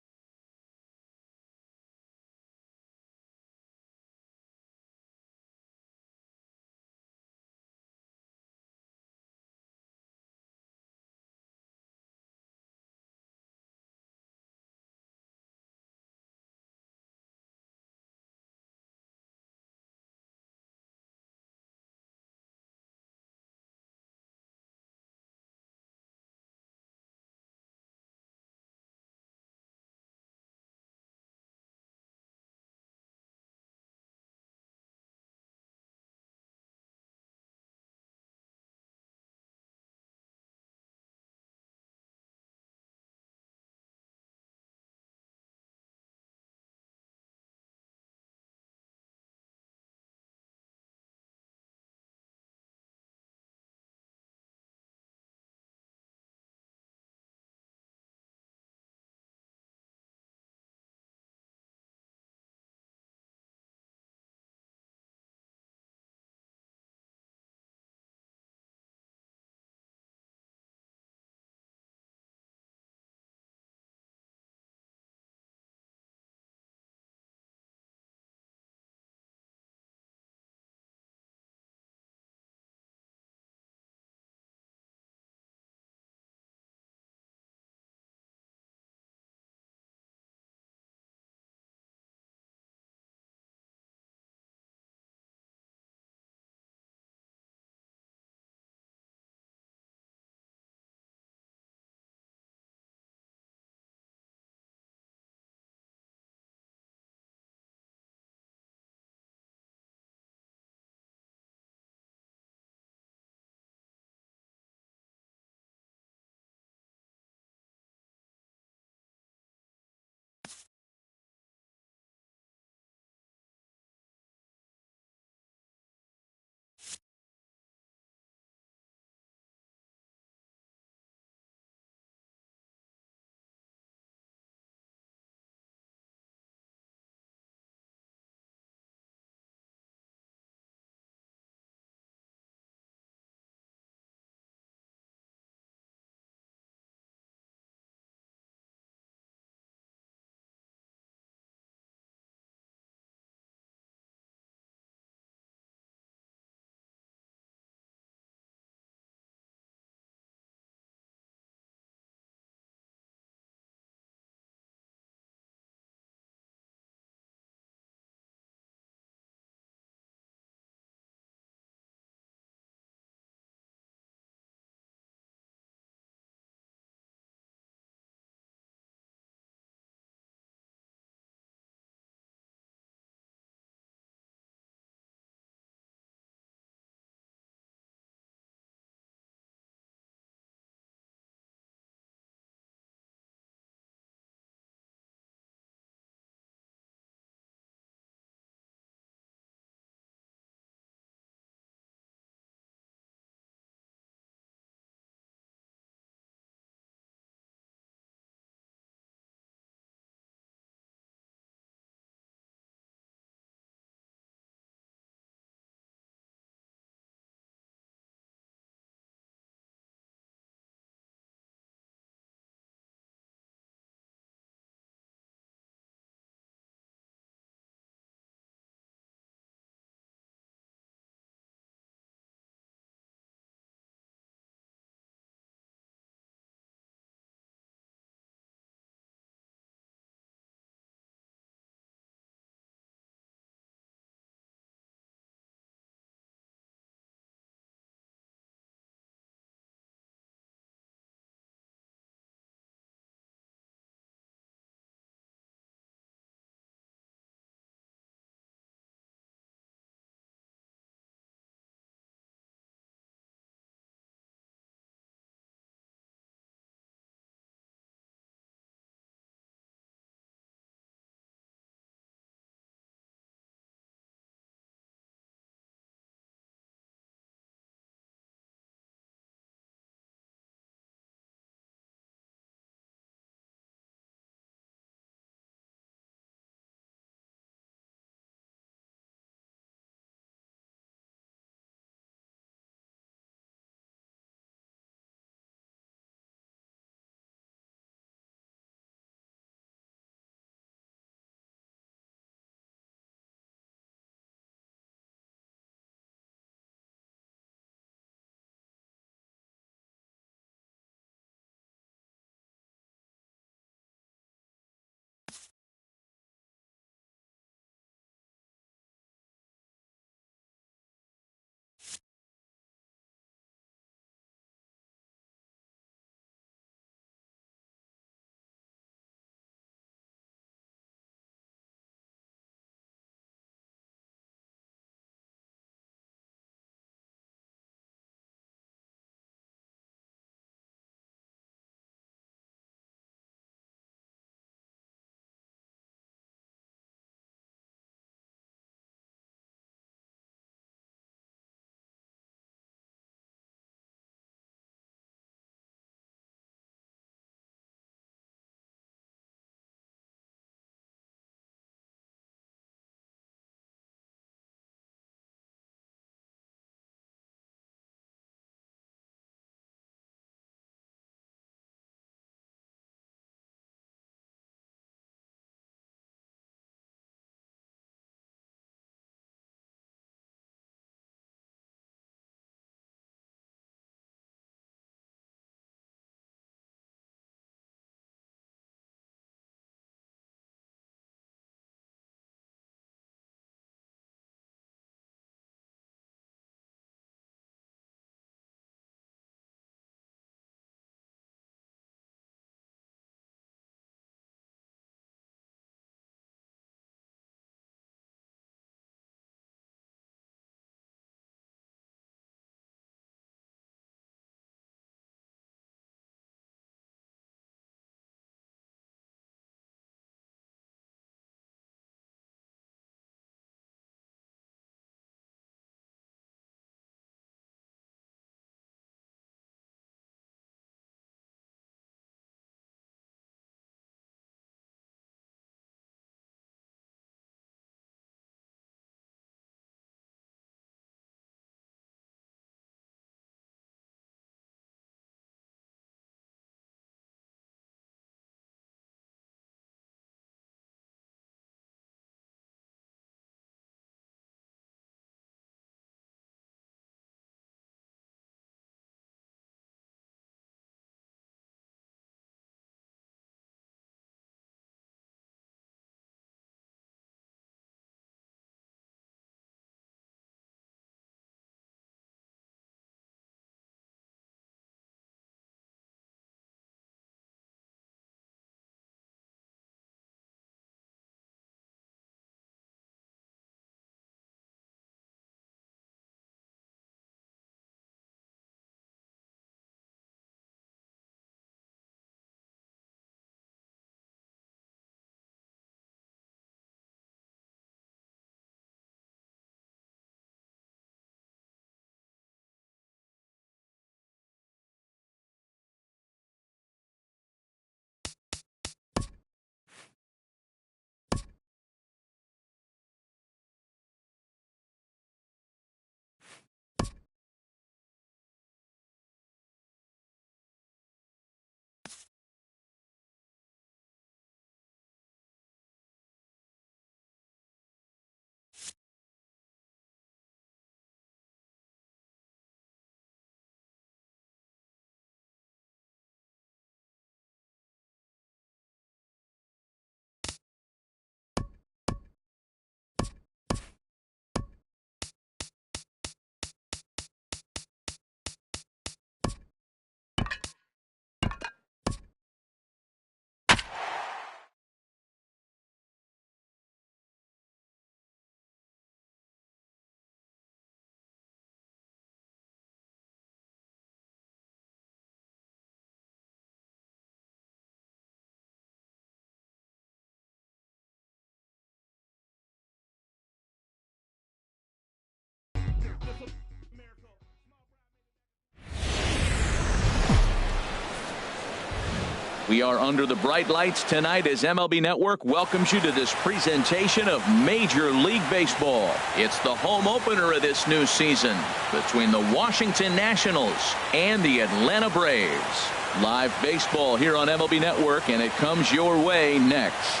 Speaker 1: We are under the bright lights tonight as MLB Network welcomes you to this presentation of Major League Baseball. It's the home opener of this new season between the Washington Nationals and the Atlanta Braves. Live baseball here on MLB Network, and it comes your way next.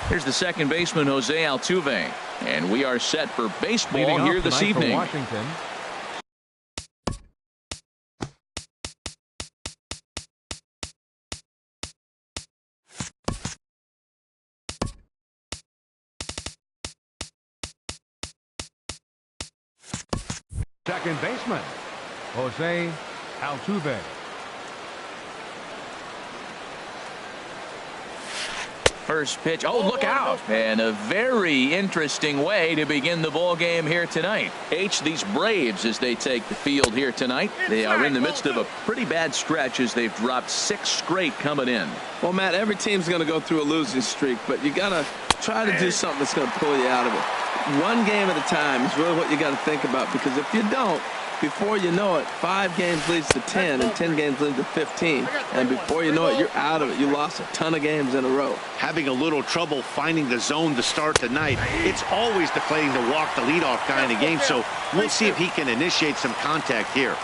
Speaker 1: Here's the second baseman, Jose Altuve, and we are set for baseball here this evening.
Speaker 2: Washington. Second baseman, Jose Altuve.
Speaker 1: First pitch. Oh, look out. And a very interesting way to begin the ball game here tonight. These Braves, as they take the field here tonight, they are in the midst of a pretty bad stretch as they've dropped 6 straight coming in.
Speaker 3: Well, Matt, every team's going to go through a losing streak, but you got to try to do something that's going to pull you out of it. One game at a time is really what you got to think about, because if you don't, before you know it, 5 games leads to 10, and 10 games leads to 15. And before you know it, you're out of it. You lost a ton of games in a row.
Speaker 4: Having a little trouble finding the zone to start tonight. It's always deflating to walk the leadoff guy in the game, so we'll see if he can initiate some contact here.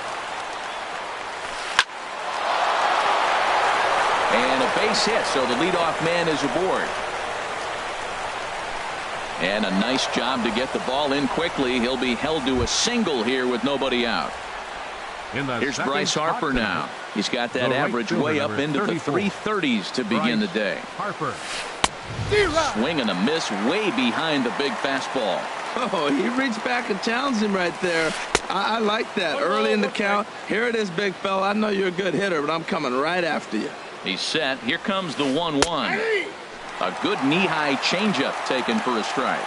Speaker 1: And a base hit, so the leadoff man is aboard. And a nice job to get the ball in quickly. He'll be held to a single here with nobody out. Here's Bryce Harper now. He's got that average way up into the 330s to begin the day.
Speaker 2: Harper.
Speaker 1: Swing and a miss way behind the big fastball.
Speaker 3: Oh, he reached back and challenged him right there. I like that. Early in the count. Here it is, big fella. I know you're a good hitter, but I'm coming right after you.
Speaker 1: He's set. Here comes the 1-1. A good knee-high changeup taken for a strike.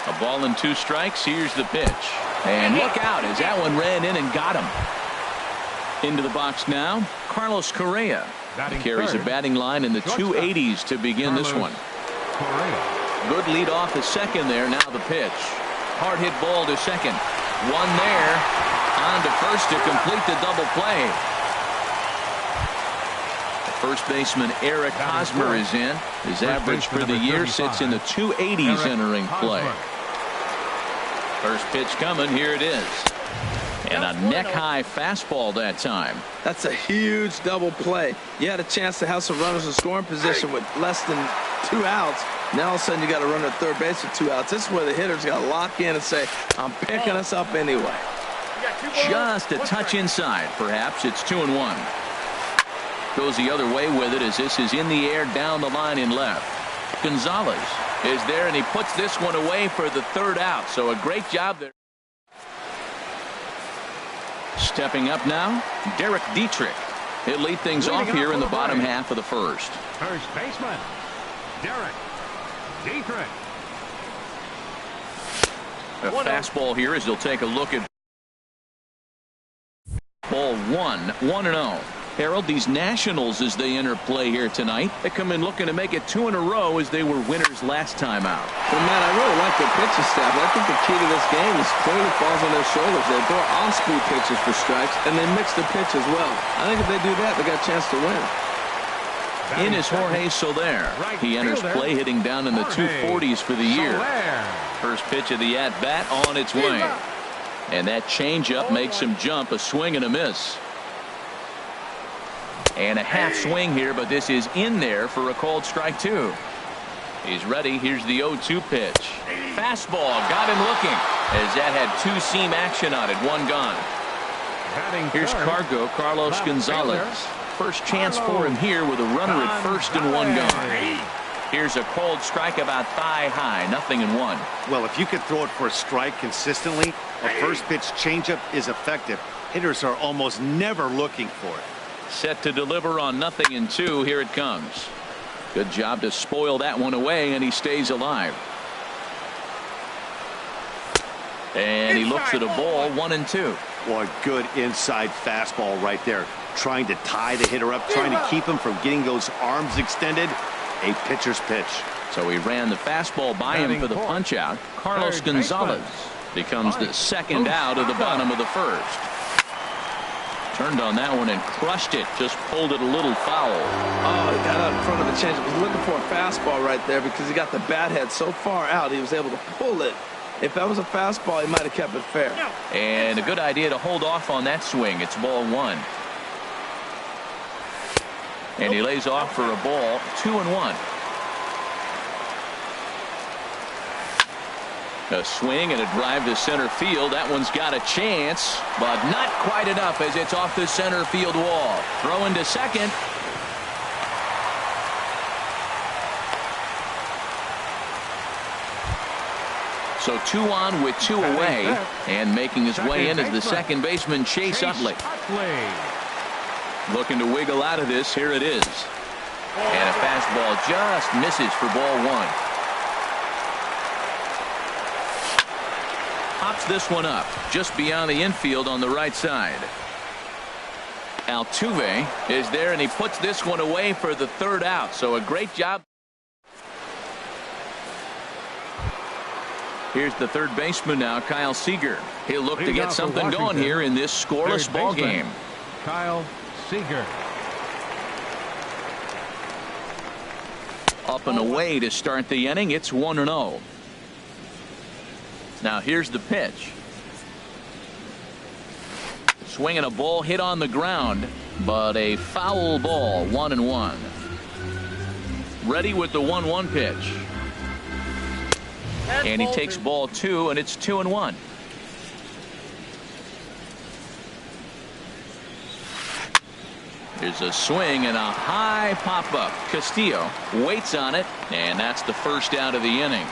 Speaker 1: A ball and 2 strikes. Here's the pitch. And look out as that one ran in and got him. Into the box now, Carlos Correa. He carries a batting line in the 280s to begin this one. Good lead off the second there. Now the pitch. Hard hit ball to second. One there. On to first to complete the double play. First baseman Eric Hosmer is in. His average for the year sits in the 280s entering play. First pitch coming. Here it is. And a neck-high fastball that time.
Speaker 3: That's a huge double play. You had a chance to have some runners in scoring position with less than 2 outs. Now all of a sudden you got a runner at third base with 2 outs. This is where the hitter's got to lock in and say, I'm picking us up anyway.
Speaker 1: Just a touch inside. Perhaps it's 2-1. Goes the other way with it as this is in the air down the line in left. Gonzalez is there, and he puts this one away for the 3rd out. So a great job there. Stepping up now, Derek Dietrich. He'll lead things off here in the bottom half of the first.
Speaker 2: First baseman, Derek Dietrich.
Speaker 1: A fastball here as he'll take a look at ball 1-0. Harold, these Nationals, as they enter play here tonight, they come in looking to make it 2 in a row as they were winners last time out.
Speaker 3: Well, Matt, I really like their pitching staff. I think the key to this game is clearly falls on their shoulders. They throw on-speed pitches for strikes, and they mix the pitch as well. I think if they do that, they got a chance to win.
Speaker 1: In is Jorge Soler. He enters play hitting down in the 240s for the year. First pitch of the at-bat on its way. And that changeup makes him jump. A swing and a miss. And a half swing here, but this is in there for a called strike 2. He's ready. Here's the 0-2 pitch. Fastball got him looking as that had 2-seam action on it. 1 gone. Here's Carlos Gonzalez. First chance for him here with a runner at first and 1 gone. Here's a called strike about thigh high. 0-1.
Speaker 4: Well, if you can throw it for a strike consistently, a first pitch changeup is effective. Hitters are almost never looking for it.
Speaker 1: Set to deliver on 0-2. Here it comes. Good job to spoil that one away, and he stays alive. And he looks at a ball. 1-2.
Speaker 4: Boy, good inside fastball right there. Trying to tie the hitter up, trying to keep him from getting those arms extended. A pitcher's pitch.
Speaker 1: So he ran the fastball by him for the punch out. Carlos Gonzalez becomes the 2nd out of the bottom of the first. Turned on that one and crushed it. Just pulled it a little foul.
Speaker 3: Oh, he got out in front of the changeup. He was looking for a fastball right there because he got the bat head so far out he was able to pull it. If that was a fastball, he might have kept it fair.
Speaker 1: And a good idea to hold off on that swing. It's ball 1. And he lays off for a ball, 2-1. A swing and a drive to center field. That one's got a chance, but not quite enough as it's off the center field wall. Throwing to second. So 2 on with 2 away, and making his way in is the second baseman, Chase Utley. Looking to wiggle out of this. Here it is. And a fastball just misses for ball 1. Pops this one up just beyond the infield on the right side. Altuve is there, and he puts this one away for the 3rd out. So a great job. Here's the 3rd baseman now, Kyle Seager. He'll look to get something going here in this scoreless ball game.
Speaker 2: Kyle Seager.
Speaker 1: Up and away to start the inning. It's 1-0. Now here's the pitch. Swinging a ball hit on the ground, but a foul ball. 1-1. Ready with the 1-1 pitch. And he takes ball 2, and it's 2-1. There's a swing and a high pop up. Castillo waits on it, and that's the 1st out of the inning.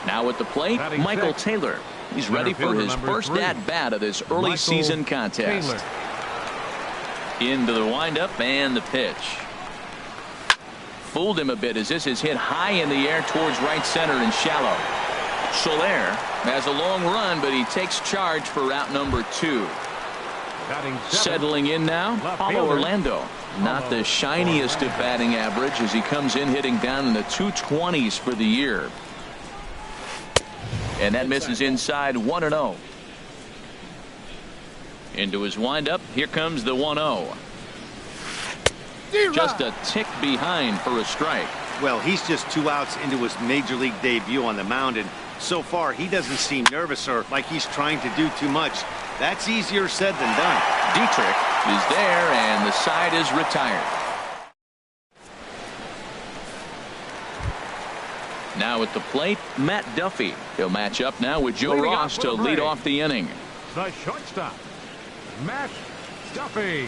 Speaker 1: Now at the plate, Michael Taylor. He's ready for his first at-bat of this early season contest. Into the windup and the pitch. Fooled him a bit as this is hit high in the air towards right center and shallow. Soler has a long run, but he takes charge for route number 2. Settling in now, Paulo Orlando. Not the shiniest of batting average as he comes in hitting down in the 220s for the year. And that misses inside. 1-0. Into his windup. Here comes the 1-0. Just a tick behind for a strike.
Speaker 4: Well, he's just 2 outs into his major league debut on the mound, and so far he doesn't seem nervous or like he's trying to do too much. That's easier said than done.
Speaker 1: Dietrich is there, and the side is retired. Now at the plate, Matt Duffy. He'll match up now with Joe Ross to lead off the inning.
Speaker 2: The shortstop, Matt Duffy.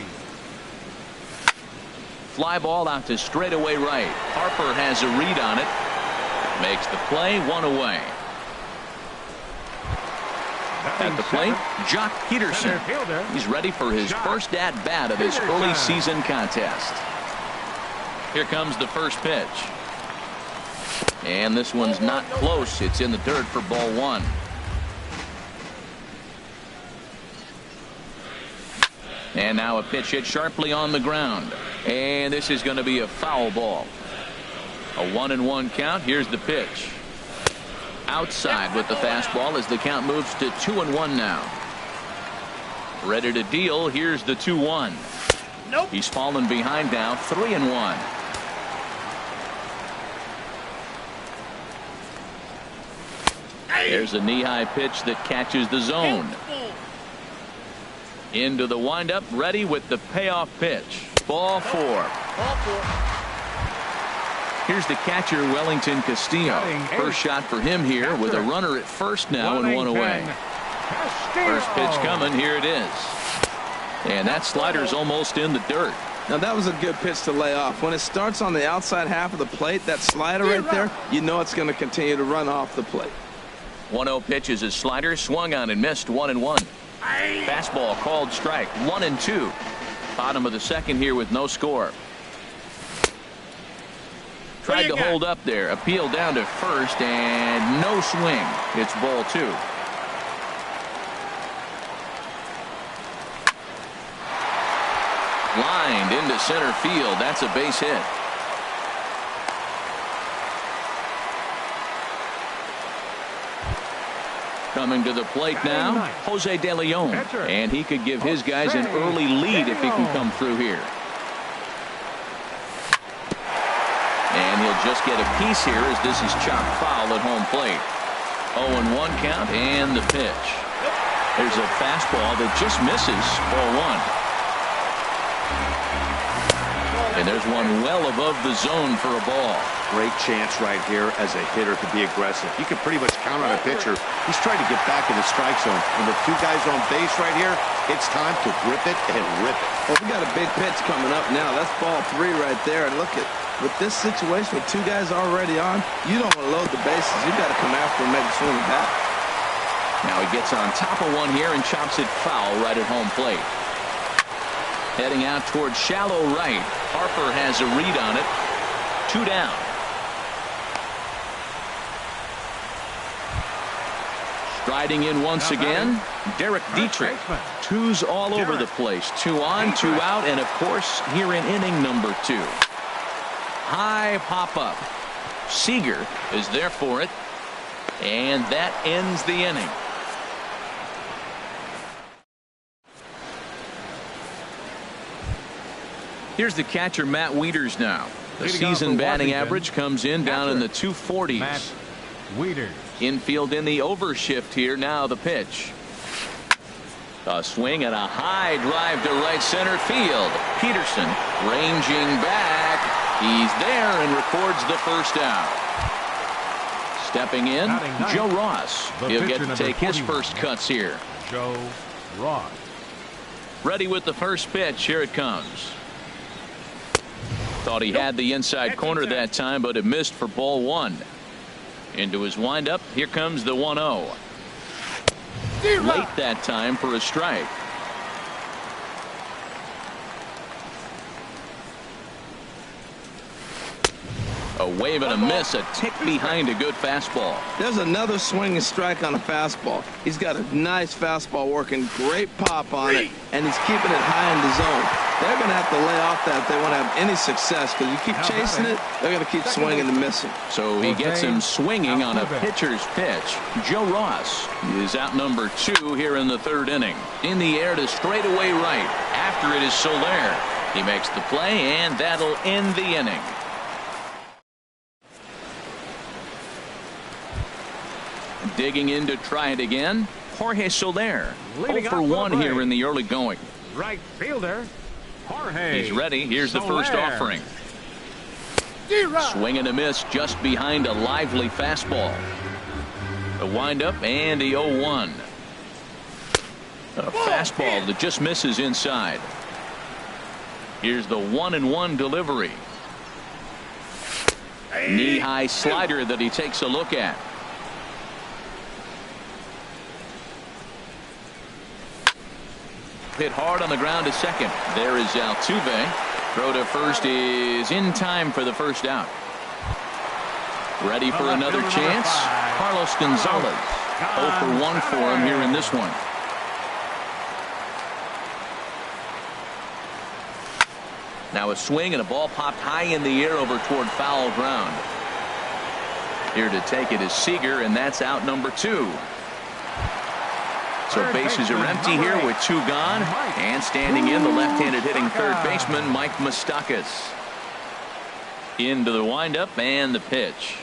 Speaker 1: Fly ball out to straightaway right. Harper has a read on it. Makes the play. 1 away. At the plate, Jock Peterson. He's ready for his first at-bat of this early season contest. Here comes the first pitch. And this one's not close. It's in the dirt for ball 1. And now a pitch hit sharply on the ground. And this is going to be a foul ball. A 1-1 count. Here's the pitch. Outside with the fastball as the count moves to 2-1 now. Ready to deal. Here's the 2-1. Nope. He's fallen behind now. 3-1. There's a knee-high pitch that catches the zone. Into the windup, ready with the payoff pitch. Ball 4. Here's the catcher, Wellington Castillo. First shot for him here with a runner at first now and 1 away. First pitch coming. Here it is. And that slider's almost in the dirt.
Speaker 3: Now that was a good pitch to lay off. When it starts on the outside half of the plate, that slider right there, you know it's going to continue to run off the plate.
Speaker 1: 1-0 pitch is a slider, swung on and missed. 1-1. Fastball called strike. 1-2. Bottom of the second here with no score. Tried to hold up there. Appeal down to first and no swing. It's ball 2. Lined into center field. That's a base hit. Coming to the plate now, Jose De Leon. And he could give his guys an early lead if he can come through here. And he'll just get a piece here as this is chopped foul at home plate. 0-1 count and the pitch. There's a fastball that just misses. Ball 1. And there's one well above the zone for a ball.
Speaker 4: Great chance right here as a hitter to be aggressive. You can pretty much count on a pitcher. He's trying to get back in the strike zone. And with 2 guys on base right here, it's time to grip it and rip it.
Speaker 3: Well, we got a big pitch coming up now. That's ball 3 right there. And look at, with this situation with 2 guys already on, you don't want to load the bases. You got to come after him, make a swing back.
Speaker 1: Now he gets on top of one here and chops it foul right at home plate. Heading out towards shallow right. Harper has a read on it. 2 down. Striding in once again, Derek Dietrich. 2's all over the place. 2 on, 2 out, and of course here in inning number 2. High pop up. Seager is there for it, and that ends the inning. Here's the catcher, Matt Wieters now. The season batting average comes in down in the 240s.
Speaker 2: Matt Wieters.
Speaker 1: Infield in the overshift here. Now the pitch. A swing and a high drive to right center field. Peterson ranging back. He's there and records the first out. Stepping in, Joe Ross. He'll get to take his first cuts here.
Speaker 2: Joe Ross.
Speaker 1: Ready with the first pitch. Here it comes. Thought he had the inside corner that time, but it missed for ball 1. Into his windup. Here comes the 1-0. Late that time for a strike. A wave and a miss, a tick behind a good fastball.
Speaker 3: There's another swing and strike on a fastball. He's got a nice fastball working, great pop on it, and he's keeping it high in the zone. They're going to have to lay off that if they want to have any success, because you keep chasing it, they're going to keep swinging and missing.
Speaker 1: So he gets him swinging on a pitcher's pitch. Joe Ross is out number 2 here in the 3rd inning. In the air to straightaway right. After it is Soler. He makes the play, and that'll end the inning. Digging in to try it again, Jorge Soler. 0 for 1 here in the early going.
Speaker 2: Right fielder, Jorge.
Speaker 1: He's ready. Here's the first offering. Swing and a miss just behind a lively fastball. A windup and a 0-1. A fastball that just misses inside. Here's the 1-1 delivery. Knee-high slider that he takes a look at. Hit hard on the ground to second. There is Altuve. Throw to first is in time for the first out. Ready for another chance. Carlos Gonzalez. 0 for 1 for him here in this one. Now a swing and a ball popped high in the air over toward foul ground. Here to take it is Seager, and that's out number 2. So bases are empty here with 2 gone, and standing in the left-handed hitting third baseman Mike Moustakas. Into the windup and the pitch.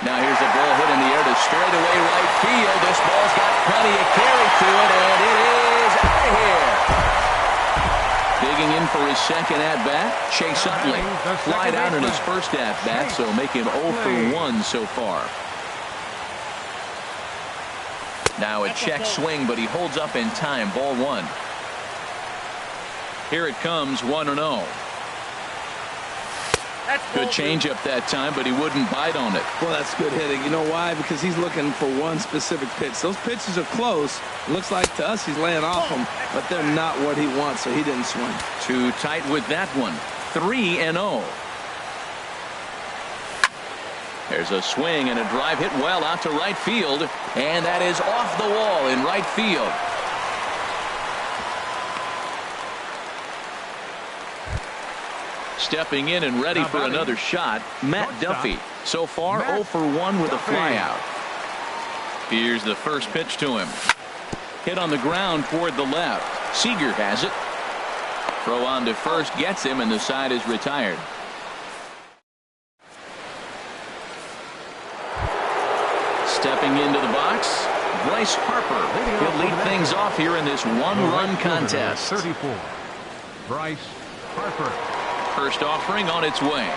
Speaker 1: Now here's a ball hit in the air to straightaway right field. This ball's got plenty of carry to it, and it is out of here. Digging in for his second at-bat, Chase Utley. Flied out in his first at-bat, so make him 0 for 1 so far. Now a check swing, but he holds up in time. Ball 1. Here it comes, 1-0. Good changeup that time, but he wouldn't bite on it.
Speaker 3: Well, that's good hitting. You know why? Because he's looking for one specific pitch. Those pitches are close. Looks like to us he's laying off them, but they're not what he wants, so he didn't swing.
Speaker 1: Too tight with that one. 3-0. There's a swing and a drive hit well out to right field, and that is off the wall in right field. Stepping in and ready for another shot, Matt Duffy. So far 0 for 1 with a flyout. Here's the first pitch to him. Hit on the ground toward the left. Seager has it. Throw on to first gets him, and the side is retired. Stepping into the box, Bryce Harper. He'll lead things off here in this one-run contest.
Speaker 2: 34. Bryce Harper.
Speaker 1: First offering on its way.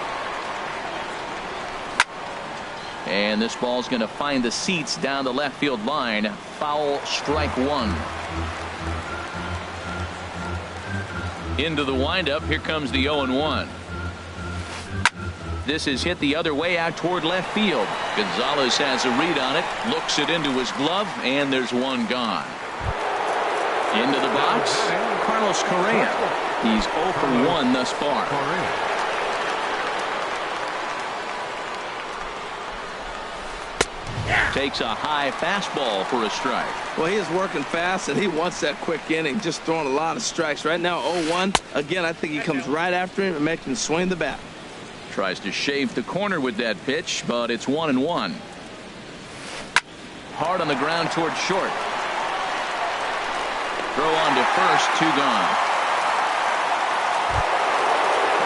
Speaker 1: And this ball's going to find the seats down the left field line. Foul, strike one. Into the windup. Here comes the 0-1. This is hit the other way out toward left field. Gonzalez has a read on it, looks it into his glove, and there's one gone. Into the box, Carlos Correa. He's 0 for 1 thus far. Takes a high fastball for a strike.
Speaker 3: Well, he is working fast, and he wants that quick inning, just throwing a lot of strikes. Right now, 0-1. Again, I think he comes right after him and makes him swing the bat.
Speaker 1: Tries to shave the corner with that pitch, but it's 1-1. Hard on the ground toward short. Throw on to first, 2 gone.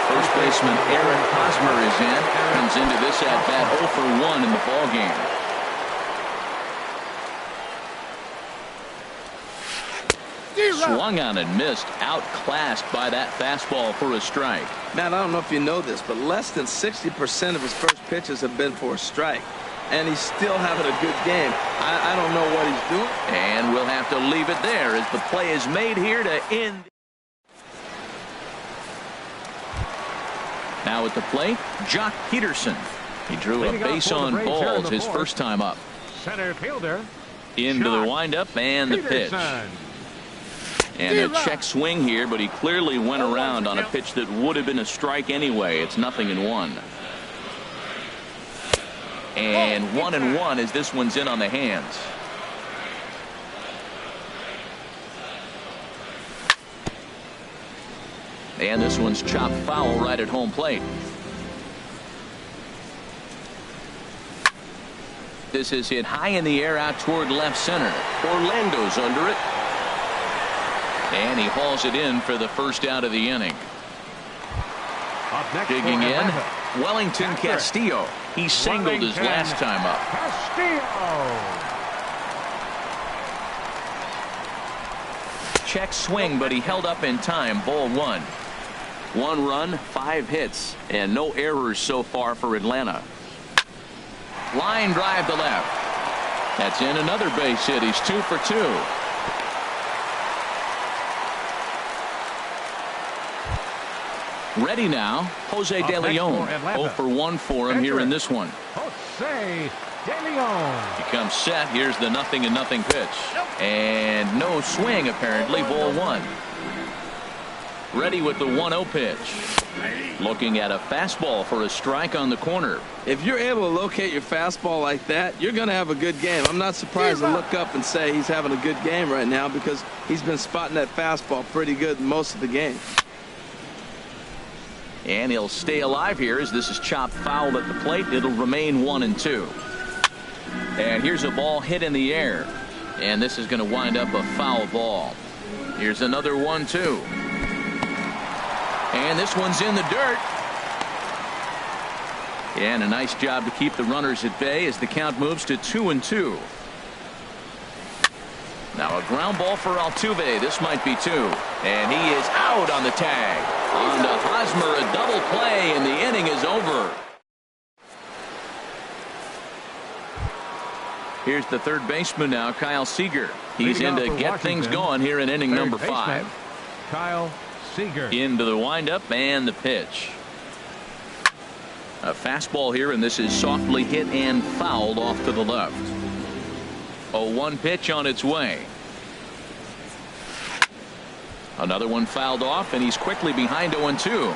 Speaker 1: First baseman Eric Hosmer is in. Comes into this at bat 0 for 1 in the ball game. Swung on and missed, outclassed by that fastball for a strike.
Speaker 3: Matt, I don't know if you know this, but less than 60% of his first pitches have been for a strike. And he's still having a good game. I don't know what he's doing.
Speaker 1: And we'll have to leave it there as the play is made here to end. Now at the plate, Jock Peterson. He drew a base on balls his first time up.
Speaker 2: Center fielder.
Speaker 1: Into the windup and the pitch. And a check swing here, but he clearly went around on a pitch that would have been a strike anyway. It's 0-1. And 1-1 as this one's in on the hands. And this one's chopped foul right at home plate. This is hit high in the air out toward left center. Orlando's under it. And he hauls it in for the first out of the inning. Digging in, Wellington Castillo. He singled his last time up. Check swing, but he held up in time. Ball 1. 1 run, 5 hits, and no errors so far for Atlanta. Line drive to left. That's in another base hit. He's 2 for 2. Ready now, Jose De Leon. 0 for 1 for him here in this one.
Speaker 2: Jose De Leon.
Speaker 1: He comes set. Here's the 0-0 pitch. And no swing, apparently. Ball 1. Ready with the 1-0 pitch. Looking at a fastball for a strike on the corner.
Speaker 3: If you're able to locate your fastball like that, you're going to have a good game. I'm not surprised to look up and say he's having a good game right now because he's been spotting that fastball pretty good most of the game.
Speaker 1: And he'll stay alive here as this is chopped foul at the plate. It'll remain 1-2. And here's a ball hit in the air. And this is going to wind up a foul ball. Here's another 1-2. And this one's in the dirt. And a nice job to keep the runners at bay as the count moves to 2-2. Now a ground ball for Altuve. This might be 2. And he is out on the tag. On to Hosmer, a double play, and the inning is over. Here's the third baseman now, Kyle Seager. He's in to get things going here in inning number 5.
Speaker 2: Kyle Seager.
Speaker 1: Into the windup and the pitch. A fastball here, and this is softly hit and fouled off to the left. A 1 pitch on its way. Another one fouled off, and he's quickly behind 0-2.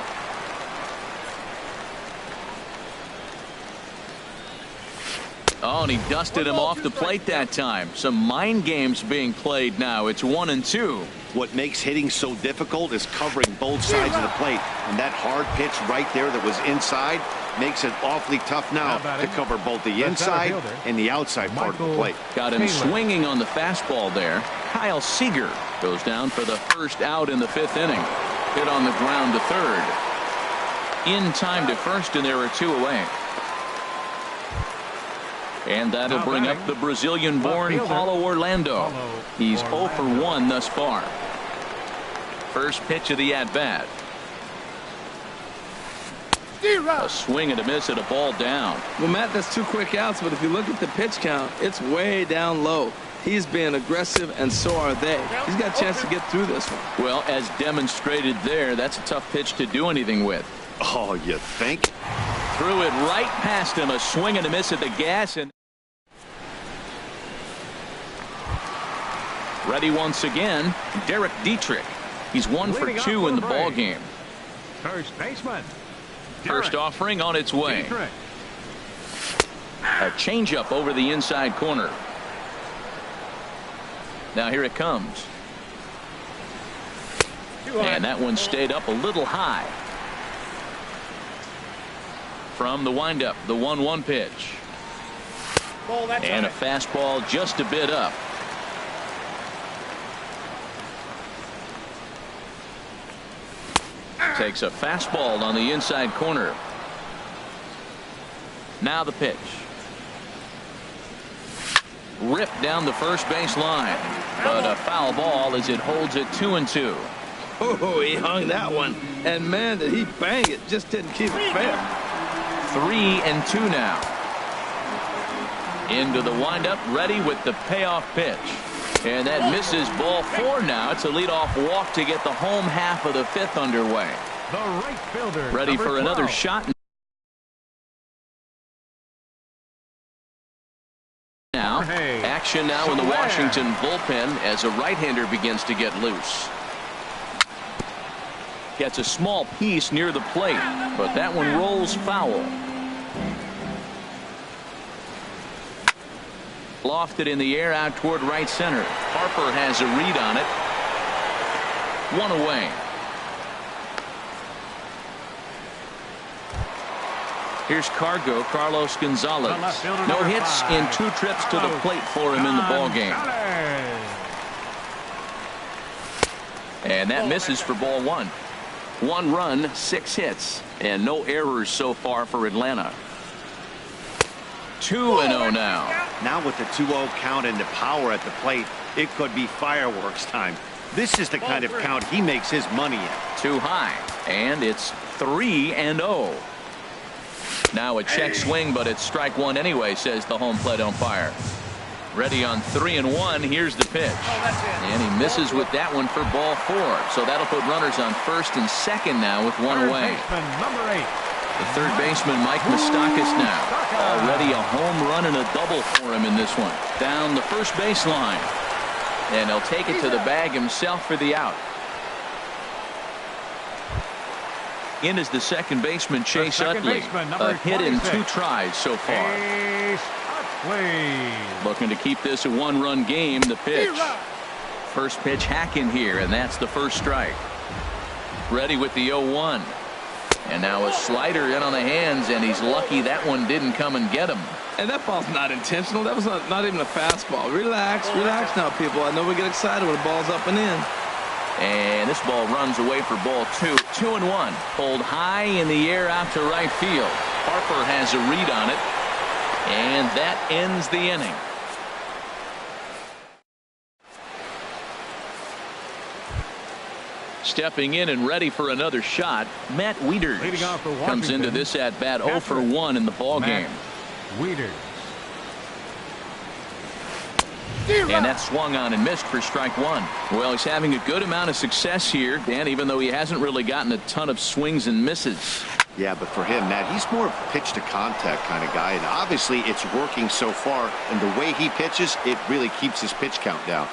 Speaker 1: Oh, and he dusted him off the plate that time. Some mind games being played now. It's 1-2.
Speaker 4: What makes hitting so difficult is covering both sides of the plate. And that hard pitch right there that was inside, Makes it awfully tough now to cover both the inside and the outside part of the plate.
Speaker 1: Got him swinging on the fastball there. Kyle Seager goes down for the first out in the 5th inning. Hit on the ground to third. In time to first, and there are 2 away. And that'll bring up the Brazilian-born Paulo Orlando. He's 0 for 1 thus far. First pitch of the at-bat. A swing and a miss at a ball down.
Speaker 3: Well, Matt, that's 2 quick outs, but if you look at the pitch count, it's way down low. He's being aggressive, and so are they. He's got a chance to get through this one.
Speaker 1: Well, as demonstrated there, that's a tough pitch to do anything with.
Speaker 4: Oh, you think?
Speaker 1: Threw it right past him. A swing and a miss at the gas. And ready once again, Derek Dietrich. He's 1 for 2 in the ball game.
Speaker 2: First baseman.
Speaker 1: First offering on its way. A changeup over the inside corner. Now here it comes. And that one stayed up a little high. From the windup, the 1-1 pitch. And a fastball just a bit up. Takes a fastball on the inside corner. Now the pitch. Ripped down the first base line, but a foul ball as it holds it 2-2.
Speaker 3: Oh, he hung that one, and man, did he bang it. Just didn't keep it fair.
Speaker 1: 3-2 now. Into the windup, ready with the payoff pitch. And that misses, ball 4 now. It's a leadoff walk to get the home half of the 5th underway.
Speaker 2: The right fielder.
Speaker 1: Ready for another
Speaker 2: 12.
Speaker 1: shot. Now, action now in the Washington bullpen as a right-hander begins to get loose. Gets a small piece near the plate, but that one rolls foul. Lofted in the air out toward right center. Harper has a read on it. 1 away. Here's Carlos Gonzalez. No hits in 2 trips to the plate for him in the ball game. And that misses for ball 1. 1 run, 6 hits, and no errors so far for Atlanta. 2-0 now.
Speaker 4: Now with the 2-0 count and the power at the plate, it could be fireworks time. This is the kind of count he makes his money in.
Speaker 1: Too high, and it's 3-0. Now a check swing, but it's strike 1 anyway, says the home plate umpire. Ready on 3-1. Here's the pitch. And he misses with that one for ball 4. So that'll put runners on first and second now with 1 away.
Speaker 2: Number 8.
Speaker 1: The third baseman, Mike Moustakas, now. Already a home run and a double for him in this one. Down the first baseline. And he'll take it to the bag himself for the out. In is the second baseman, Chase Utley. A hit in 2 tries so far. Looking to keep this a 1-run game. The pitch. First pitch hack in here, and that's the first strike. Ready with the 0-1. And now a slider in on the hands, and he's lucky that one didn't come and get him.
Speaker 3: And that ball's not intentional. That was not even a fastball. Relax now, people. I know we get excited when the ball's up and in.
Speaker 1: And this ball runs away for ball 2. 2-1. Pulled high in the air out to right field. Harper has a read on it. And that ends the inning. Stepping in and ready for another shot, Matt Wieters comes into this at bat 0 for 1 in the ball game.
Speaker 2: Wieters.
Speaker 1: And that swung on and missed for strike 1. Well, he's having a good amount of success here, Dan, even though he hasn't really gotten a ton of swings and misses.
Speaker 4: Yeah, but for him, Matt, he's more of a pitch to contact kind of guy, and obviously it's working so far, and the way he pitches, it really keeps his pitch count down.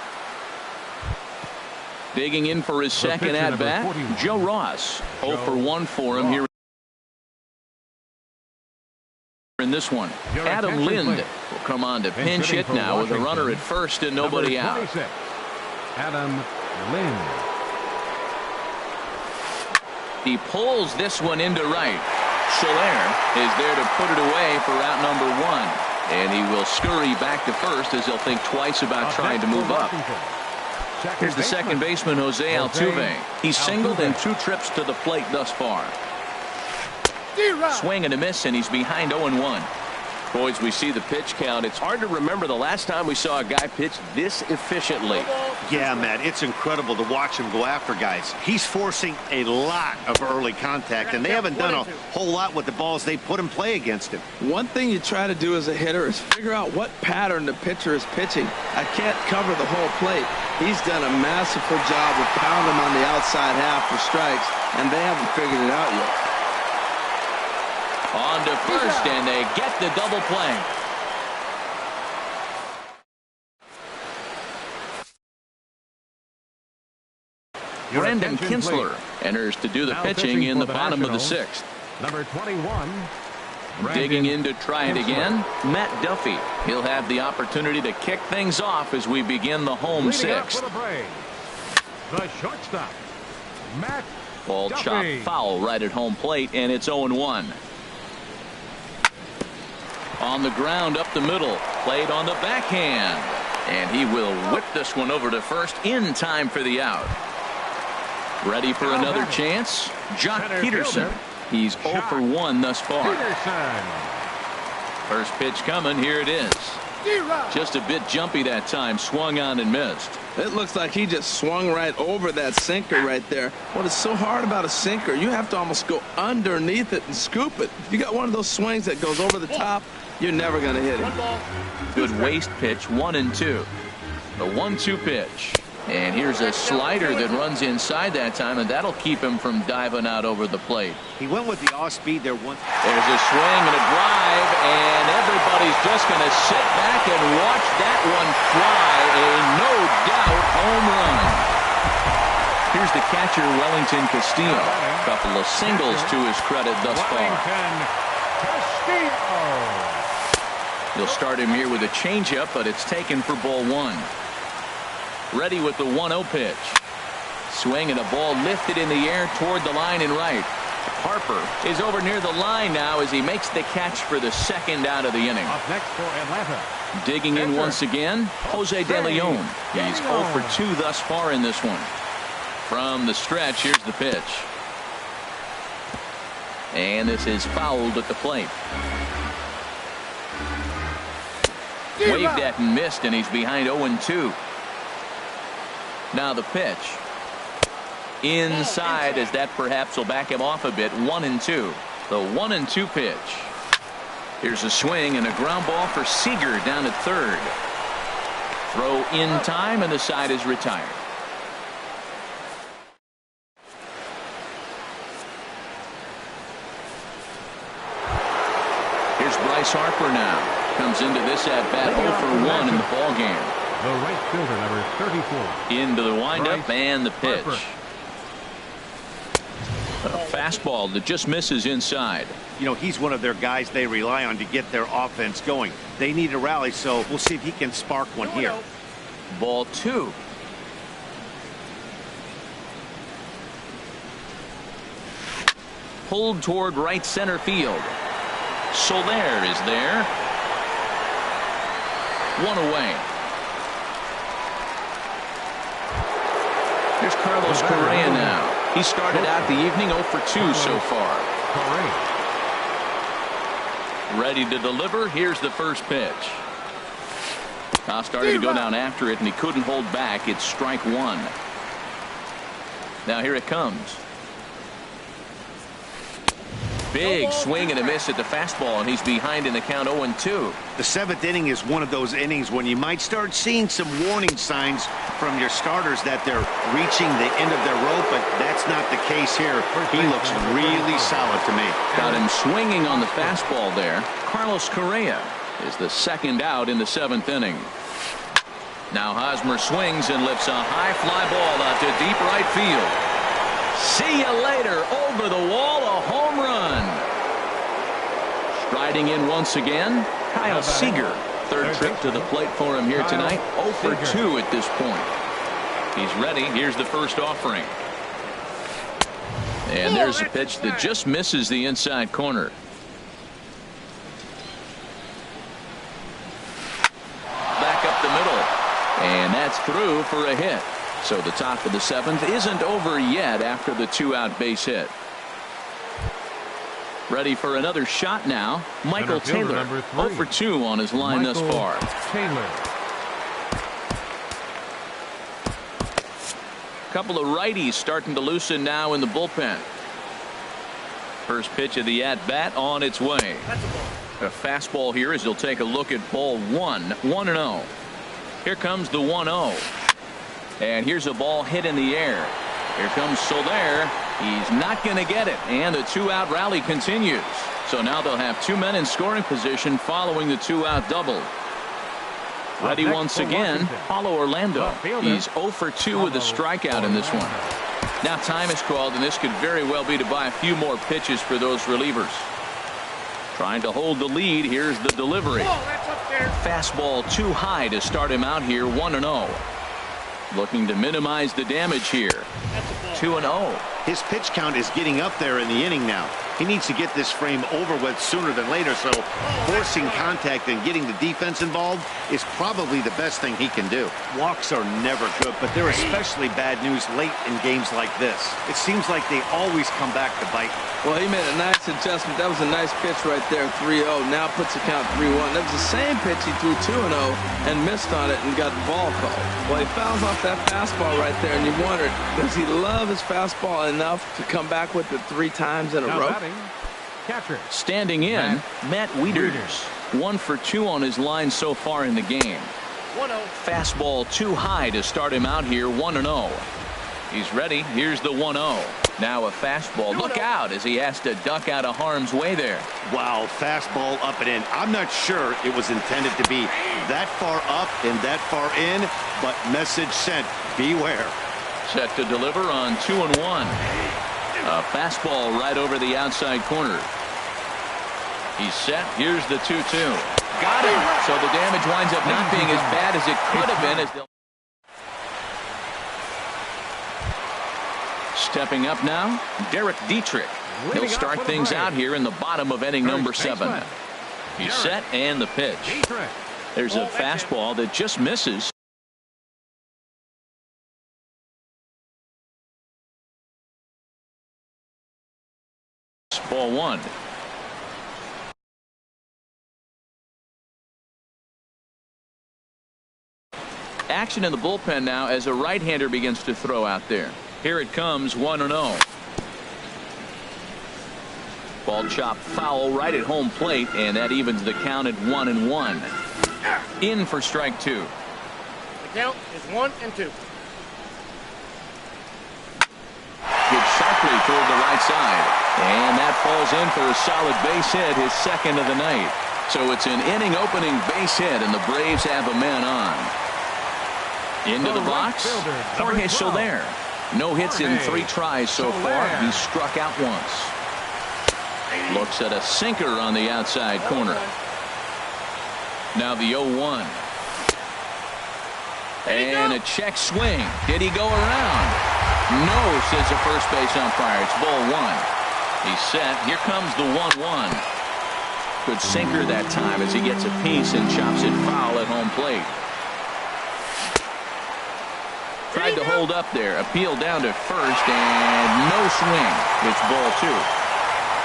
Speaker 1: Digging in for his second at bat, Joe Ross. 0 for 1 for him here in this one. Adam Lind will come on to pinch hit now with a runner at first and nobody out.
Speaker 2: Adam Lind.
Speaker 1: He pulls this one into right. Soler is there to put it away for out number 1. And he will scurry back to first as he'll think twice about trying to move up. Here's the second baseman, Jose Altuve. He's singled in 2 trips to the plate thus far. Swing and a miss, and he's behind 0-1.
Speaker 5: Boys, we see the pitch count. It's hard to remember the last time we saw a guy pitch this efficiently.
Speaker 4: Yeah, Matt, it's incredible to watch him go after guys. He's forcing a lot of early contact, and they haven't done a whole lot with the balls they put in play against him.
Speaker 3: One thing you try to do as a hitter is figure out what pattern the pitcher is pitching. I can't cover the whole plate. He's done a masterful job of pounding him on the outside half for strikes, and they haven't figured it out yet.
Speaker 1: On to first, and they get the double play. Brandon Kinsler enters to do the pitching in the bottom of the 6th.
Speaker 2: Number 21.
Speaker 1: Digging in to try it again, Matt Duffy. He'll have the opportunity to kick things off as we begin the home 6th.
Speaker 2: The shortstop, Matt
Speaker 1: Ball
Speaker 2: Duffy.
Speaker 1: chopped foul right at home plate, and it's 0-1. On the ground up the middle, played on the backhand, and he will whip this one over to first in time for the out. Ready for another chance? Jock Peterson. He's 0 for 1 thus far. First pitch coming. Here it is. Just a bit jumpy that time. Swung on and missed.
Speaker 3: It looks like he just swung right over that sinker right there. What is so hard about a sinker, you have to almost go underneath it and scoop it. If you got one of those swings that goes over the top, you're never going to hit it.
Speaker 1: Good waist pitch, 1-2. The 1-2 pitch. And here's a slider that runs inside that time, and that'll keep him from diving out over the plate.
Speaker 4: He went with the off speed there once.
Speaker 1: There's a swing and a drive, and everybody's just going to sit back and watch that one fly. A no-doubt home run. Here's the catcher, Wellington Castillo. A couple of singles to his credit thus far. He'll start him here with a changeup, but it's taken for ball 1. Ready with the 1-0 pitch. Swing and a ball lifted in the air toward the line and right. Harper is over near the line now as he makes the catch for the second out of the inning.
Speaker 2: Up next for Atlanta.
Speaker 1: Digging in once again, Jose De Leon. He's 0 for 2 thus far in this one. From the stretch, here's the pitch. And this is fouled at the plate. Waved at and missed, and he's behind 0-2. Now the pitch. Inside, as that perhaps will back him off a bit. 1-2. The 1-2 pitch. Here's a swing and a ground ball for Seager down at third. Throw in time, and the side is retired. Here's Bryce Harper now. Comes into this at bat 0 for 1 in the ball game.
Speaker 2: The right fielder, number 34.
Speaker 1: Into the windup
Speaker 2: Bryce
Speaker 1: and the pitch.
Speaker 2: Harper.
Speaker 1: A fastball that just misses inside.
Speaker 4: You know, he's one of their guys they rely on to get their offense going. They need a rally, so we'll see if he can spark one here.
Speaker 1: Ball 2. Pulled toward right center field. Soler is there. 1 away. Here's Carlos Correa now. He started out the evening 0 for 2 so far. Ready to deliver. Here's the first pitch. Started to go down after it, and he couldn't hold back. It's strike 1. Now here it comes. Big swing and a miss at the fastball, and he's behind in the count 0-2.
Speaker 4: The 7th inning is one of those innings when you might start seeing some warning signs from your starters that they're reaching the end of their rope, but that's not the case here. He looks really solid to me.
Speaker 1: Got him swinging on the fastball there. Carlos Correa is the second out in the 7th inning. Now Hosmer swings and lifts a high fly ball out to deep right field. See you later. Over the wall, a home run. Striding in once again, Kyle Seager. Third trip to the plate for him here tonight. 0 for 2 at this point. He's ready. Here's the first offering. And there's a pitch that just misses the inside corner. Back up the middle. And that's through for a hit. So the top of the 7th isn't over yet after the 2-out base hit. Ready for another shot now. Michael Taylor, 0 for 2 on his line thus far.
Speaker 2: Taylor.
Speaker 1: Couple of righties starting to loosen now in the bullpen. First pitch of the at-bat on its way. A fastball here as he'll take a look at ball 1. 1-0. Here comes the 1-0. And here's a ball hit in the air. Here comes Soler. He's not going to get it. And the 2-out rally continues. So now they'll have 2 men in scoring position following the 2-out double. Ready once again, Paulo Orlando. He's 0 for 2 with a strikeout in this one. Now time is called, and this could very well be to buy a few more pitches for those relievers. Trying to hold the lead. Here's the delivery. Fastball too high to start him out here. 1-0. Looking to minimize the damage here. 2-0.
Speaker 4: His pitch count is getting up there in the inning now. He needs to get this frame over with sooner than later, so forcing contact and getting the defense involved is probably the best thing he can do. Walks are never good, but they're especially bad news late in games like this. It seems like they always come back to bite.
Speaker 3: Well, he made a nice adjustment. That was a nice pitch right there, 3-0. Now puts the count 3-1. That was the same pitch he threw 2-0 and missed on it and got the ball called. Well, he fouls off that fastball right there, and you wondered, does he love his fastball enough to come back with it 3 times in a row?
Speaker 2: Catcher.
Speaker 1: Standing in, Matt Wieters. 1 for 2 on his line so far in the game.
Speaker 6: 1-0.
Speaker 1: Fastball too high to start him out here. 1-0. He's ready. Here's the 1-0. Now a fastball. Look out as he has to duck out of harm's way there.
Speaker 4: Wow, fastball up and in. I'm not sure it was intended to be that far up and that far in, but message sent. Beware.
Speaker 1: Set to deliver on 2-1. A fastball right over the outside corner. He's set. Here's the 2-2. Got him. So the damage winds up not being as bad as it could have been. Stepping up now, Derek Dietrich. He'll start things out here in the bottom of inning number 7. He's set and the pitch. There's a fastball that just misses. Ball 1. Action in the bullpen now as a right-hander begins to throw out there. Here it comes. 1-0. Ball chopped foul right at home plate, and that evens the count at 1-1. In for strike 2.
Speaker 6: The count is 1-2.
Speaker 1: Hit sharply toward the right side, and that falls in for a solid base hit, his second of the night. So it's an inning opening base hit, and the Braves have a man on. Into the box, Jorge Soler. No hits in 3 tries so far. He struck out once. Looks at a sinker on the outside corner. Now the 0-1. And a check swing. Did he go around? No, says the first base umpire. It's ball 1. He's set. Here comes the 1-1. Good sinker that time as he gets a piece and chops it foul at home plate. Tried to hold up there. Appeal down to first, and no swing. It's ball 2.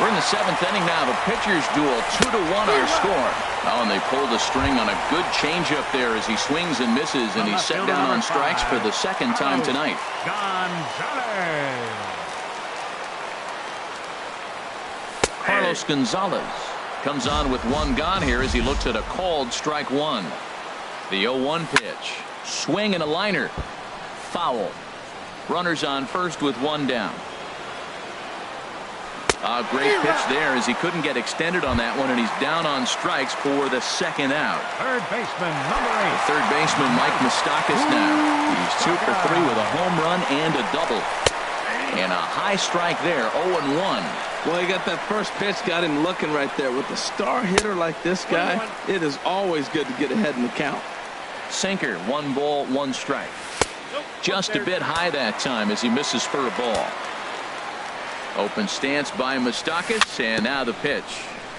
Speaker 1: We're in the 7th inning now. The pitchers duel. 2-1 our score. Oh, and they pulled the string on a good changeup there as he swings and misses, and he's set down on strikes for the second time tonight. Carlos Gonzalez comes on with 1 gone here as he looks at a called strike 1. The 0-1 pitch. Swing and a liner. Foul. Runners on first with 1 down. A great pitch there as he couldn't get extended on that one, and he's down on strikes for the second out.
Speaker 2: Third baseman, number 8.
Speaker 1: The third baseman, Mike Moustakas now. He's 2 for 3 with a home run and a double. And a high strike there, 0-1.
Speaker 3: Well, he got that first pitch, got him looking right there. With a star hitter like this guy, it is always good to get ahead in the count.
Speaker 1: Sinker, 1 ball, 1 strike. Just a bit high that time as he misses for a ball. Open stance by Moustakas, and now the pitch.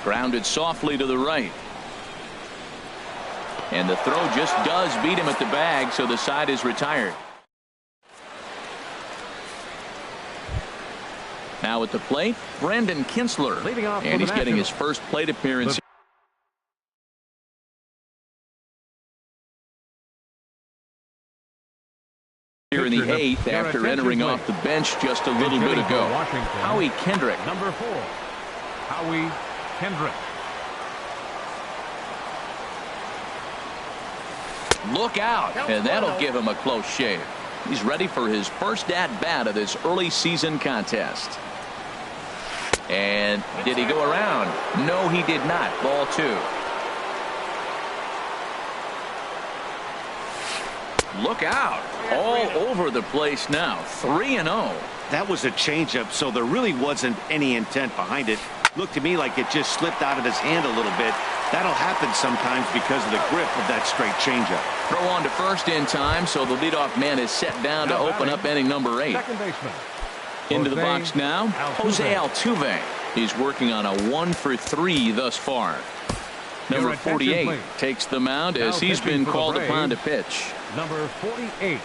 Speaker 1: Grounded softly to the right. And the throw just does beat him at the bag, so the side is retired. Now at the plate, Brandon Kinsler.
Speaker 2: Leading off
Speaker 1: And
Speaker 2: for
Speaker 1: he's
Speaker 2: the
Speaker 1: getting his
Speaker 2: Nationals.
Speaker 1: first plate appearance here in the eighth after entering off the bench just a little bit ago. Howie Kendrick.
Speaker 2: Number 4, Howie Kendrick.
Speaker 1: Look out, and that'll give him a close shave. He's ready for his first at-bat of this early season contest. And did he go around? No, he did not. Ball 2. Look out. All over the place now. 3-0.
Speaker 4: That was a changeup, so there really wasn't any intent behind it. Looked to me like it just slipped out of his hand a little bit. That'll happen sometimes because of the grip of that straight changeup.
Speaker 1: Throw on to first in time, so the leadoff man is set down to open up inning number 8.
Speaker 2: Second baseman.
Speaker 1: Into the box now, Jose Altuve. He's working on a 1-for-3 thus far. Number 48 takes the mound as he's been called upon to pitch.
Speaker 2: Number 48.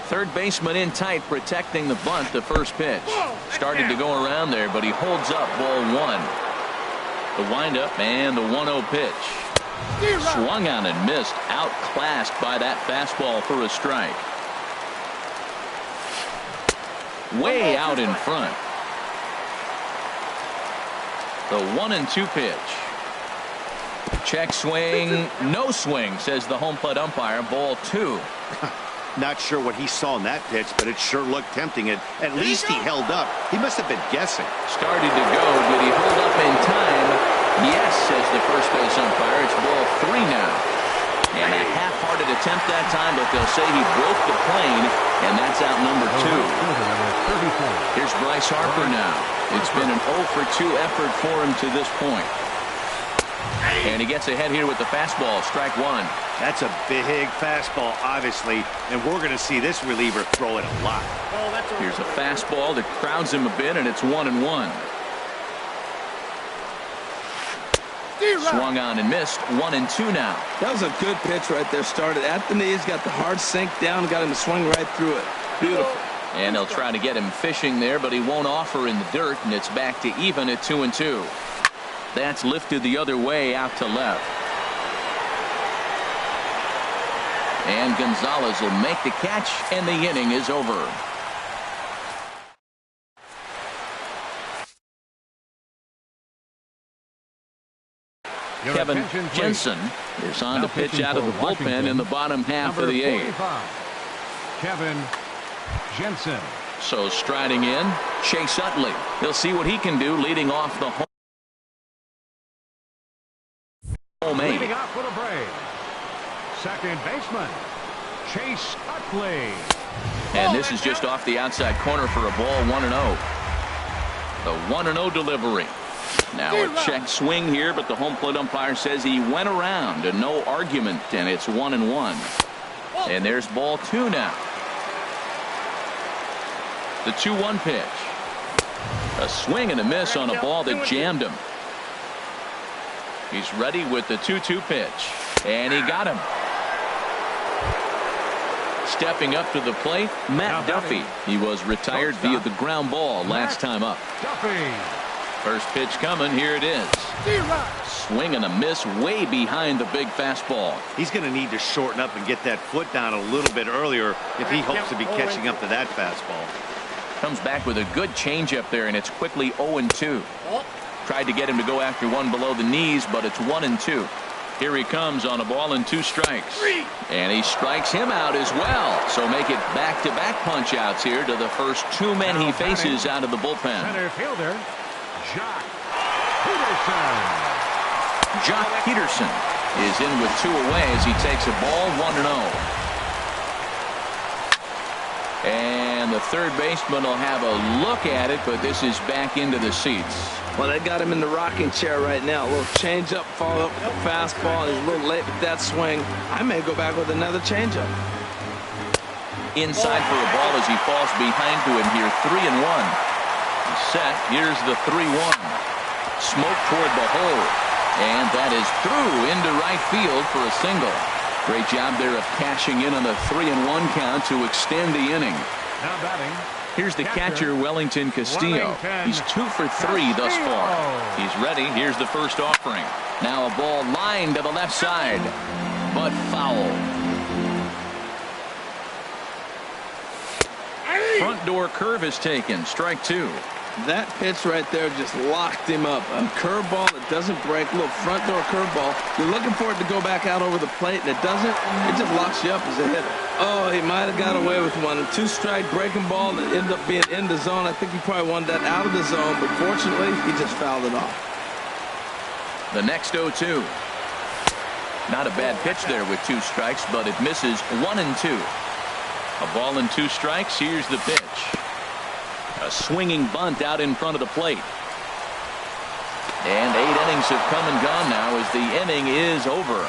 Speaker 1: Third baseman in tight, protecting the bunt. The first pitch started to go around there, but he holds up. Ball 1. The windup and the 1-0 pitch. Swung on and missed. Outclassed by that fastball for a strike. Way out in front. The 1-2 pitch. Check swing. No swing, says the home plate umpire. Ball 2.
Speaker 4: Not sure what he saw in that pitch, but it sure looked tempting. At least he held up. He must have been guessing.
Speaker 1: Started to go. Did he hold up in time? Yes, says the first base umpire. It's ball 3 now. And a half-hearted attempt that time, but they'll say he broke the plane, and that's out number 2. Here's Bryce Harper now. It's been an 0-for-2 effort for him to this point. And he gets ahead here with the fastball. Strike 1.
Speaker 4: That's a big fastball, obviously, and we're going to see this reliever throw it a lot.
Speaker 1: Here's a fastball that crowds him a bit, and it's 1-1. Swung on and missed. 1-2 now.
Speaker 3: That was a good pitch right there. Started at the knees, got the hard sink down, got him to swing right through it. Beautiful.
Speaker 1: And they'll try to get him fishing there, but he won't offer in the dirt, and it's back to even at 2-2. That's lifted the other way out to left. And Gonzalez will make the catch, and the inning is over. Kevin Jensen is on to pitch out of the bullpen in the bottom half of the 8th.
Speaker 2: Kevin Jensen.
Speaker 1: So striding in, Chase Utley. He'll see what he can do leading off the home eight.
Speaker 2: Leading off for the Braves. Second baseman, Chase Utley.
Speaker 1: And this is just off the outside corner for a ball. 1-0. The 1-0 delivery. Now a check swing here, but the home plate umpire says he went around and no argument, and it's 1-1. And there's ball 2 now. The 2-1 pitch. A swing and a miss on a ball that jammed him. He's ready with the 2-2 pitch, and he got him. Stepping up to the plate, Matt Duffy. He was retired via the ground ball last time up.
Speaker 2: Duffy.
Speaker 1: First pitch coming. Here it is. Swing and a miss way behind the big fastball.
Speaker 4: He's going to need to shorten up and get that foot down a little bit earlier if he hopes to be catching up to that fastball.
Speaker 1: Comes back with a good changeup there, and it's quickly 0-2. Tried to get him to go after one below the knees, but it's 1-2. Here he comes on a ball and 2 strikes. And he strikes him out as well. So make it back-to-back punch-outs here to the first 2 men he faces out of the bullpen.
Speaker 2: Center fielder, Jock Peterson.
Speaker 1: Jock Peterson is in with 2 away as he takes a ball. 1-0. And the third baseman will have a look at it, but this is back into the seats.
Speaker 3: Well, they got him in the rocking chair right now. A little changeup, follow up with a fastball. He's a little late with that swing. I may go back with another changeup.
Speaker 1: Inside for a ball as he falls behind to him here. 3-1. He's set. Here's the 3-1. Smoke toward the hole. And that is through into right field for a single. Great job there of cashing in on the 3-1 count to extend the inning.
Speaker 2: Now batting.
Speaker 1: Here's the catcher, Wellington Castillo. He's 2 for 3 thus far. He's ready. Here's the first offering. Now a ball lined to the left side, but foul. Front door curve is taken. Strike 2.
Speaker 3: That pitch right there just locked him up. A curveball that doesn't break, a little front door curveball. You're looking for it to go back out over the plate, and it doesn't. It just locks you up as a hitter. Oh, he might have got away with one. A 2-strike breaking ball that ended up being in the zone. I think he probably wanted that out of the zone, but fortunately, he just fouled it off.
Speaker 1: The next 0-2. Not a bad pitch there with 2 strikes, but it misses 1-2. A ball and 2 strikes. Here's the pitch. A swinging bunt out in front of the plate. And 8 innings have come and gone now as the inning is over.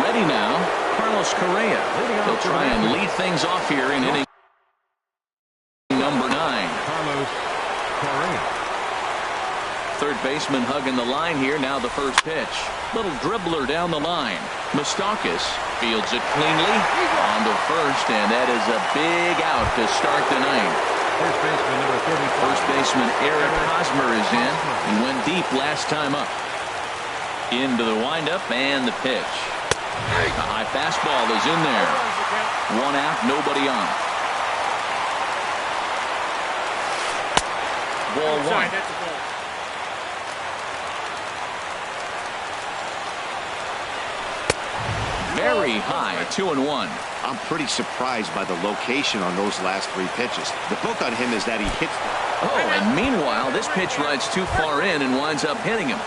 Speaker 1: Ready now, Carlos Correa. He'll try and lead things off here in inning number 9.
Speaker 2: Carlos Correa.
Speaker 1: Third baseman hugging the line here. Now the first pitch. Little dribbler down the line. Moustakas fields it cleanly on to first, and that is a big out to start the ninth.
Speaker 2: First baseman number 34.
Speaker 1: First baseman Eric Hosmer is in. He went deep last time up. Into the windup and the pitch. A high fastball is in there. 1 out, nobody on. Ball 1. Very high, 2-1.
Speaker 4: I'm pretty surprised by the location on those last 3 pitches. The book on him is that he hits.
Speaker 1: Oh, and meanwhile, this pitch rides too far in and winds up hitting him.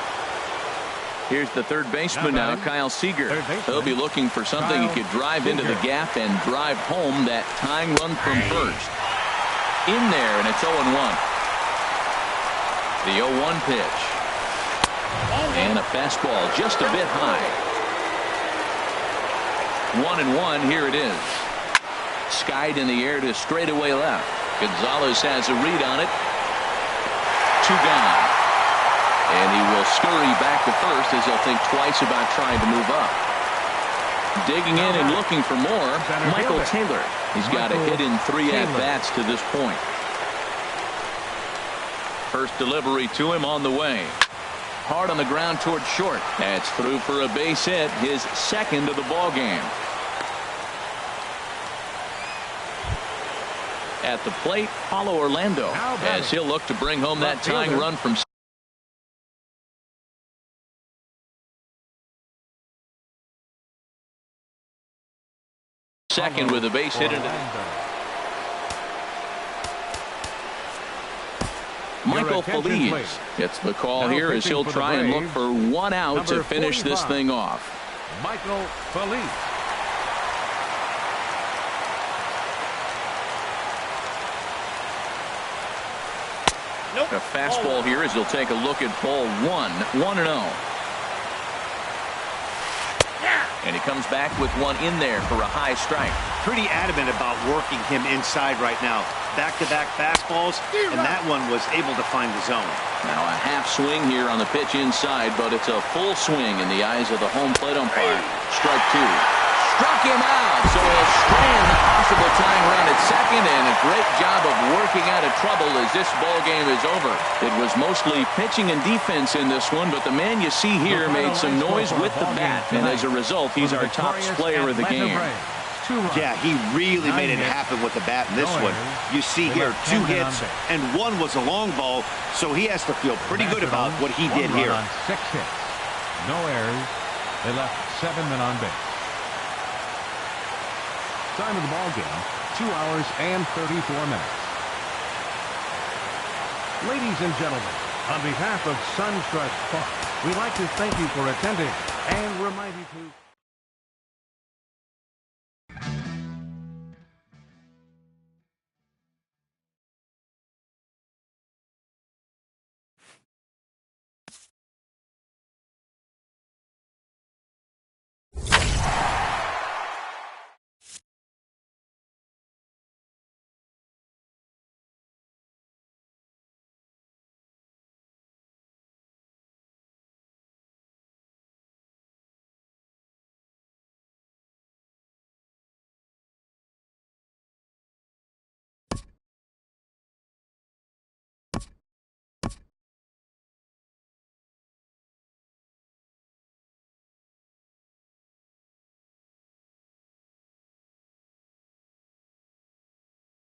Speaker 1: Here's the third baseman now, Kyle Seager. He'll be looking for something he could drive into the gap and drive home that tying run from first. In there, and it's 0-1. The 0-1 pitch. And a fastball just a bit high. 1-1, here it is. Skied in the air to straightaway left. Gonzalez has a read on it. 2 gone. And he will scurry back to first as he'll think twice about trying to move up. Digging in and looking for more, Michael Taylor. He's got a hit in 3 at-bats to this point. First delivery to him on the way. Hard on the ground toward short. That's through for a base hit, his second of the ball game. At the plate, Paulo Orlando, as he'll look to bring home that tying run from second with a base hit into Michael Feliz gets the call here as he'll try and look for 1 out to finish this thing off.
Speaker 2: Michael Feliz.
Speaker 1: A fastball here as he'll take a look at ball 1. 1-0. And he comes back with 1 in there for a high strike.
Speaker 4: Pretty adamant about working him inside right now. Back-to-back fastballs, and that one was able to find the zone.
Speaker 1: Now a half swing here on the pitch inside, but it's a full swing in the eyes of the home plate umpire. Strike 2. Struck him out, so he'll strand the possible tying run at second, and a great job of working out of trouble as this ball game is over. It was mostly pitching and defense in this one, but the man you see here made some noise with the bat, and as a result, he's our top player of the game.
Speaker 4: Yeah, he really made it happen with the bat in this one. You see here 2 hits, and 1 was a long ball, so he has to feel pretty good about what he did here.
Speaker 2: 6 hits, no errors. They left 7 men on base. Time of the ball game, 2 hours and 34 minutes. Ladies and gentlemen, on behalf of Suntrust Park, we'd like to thank you for attending and remind you to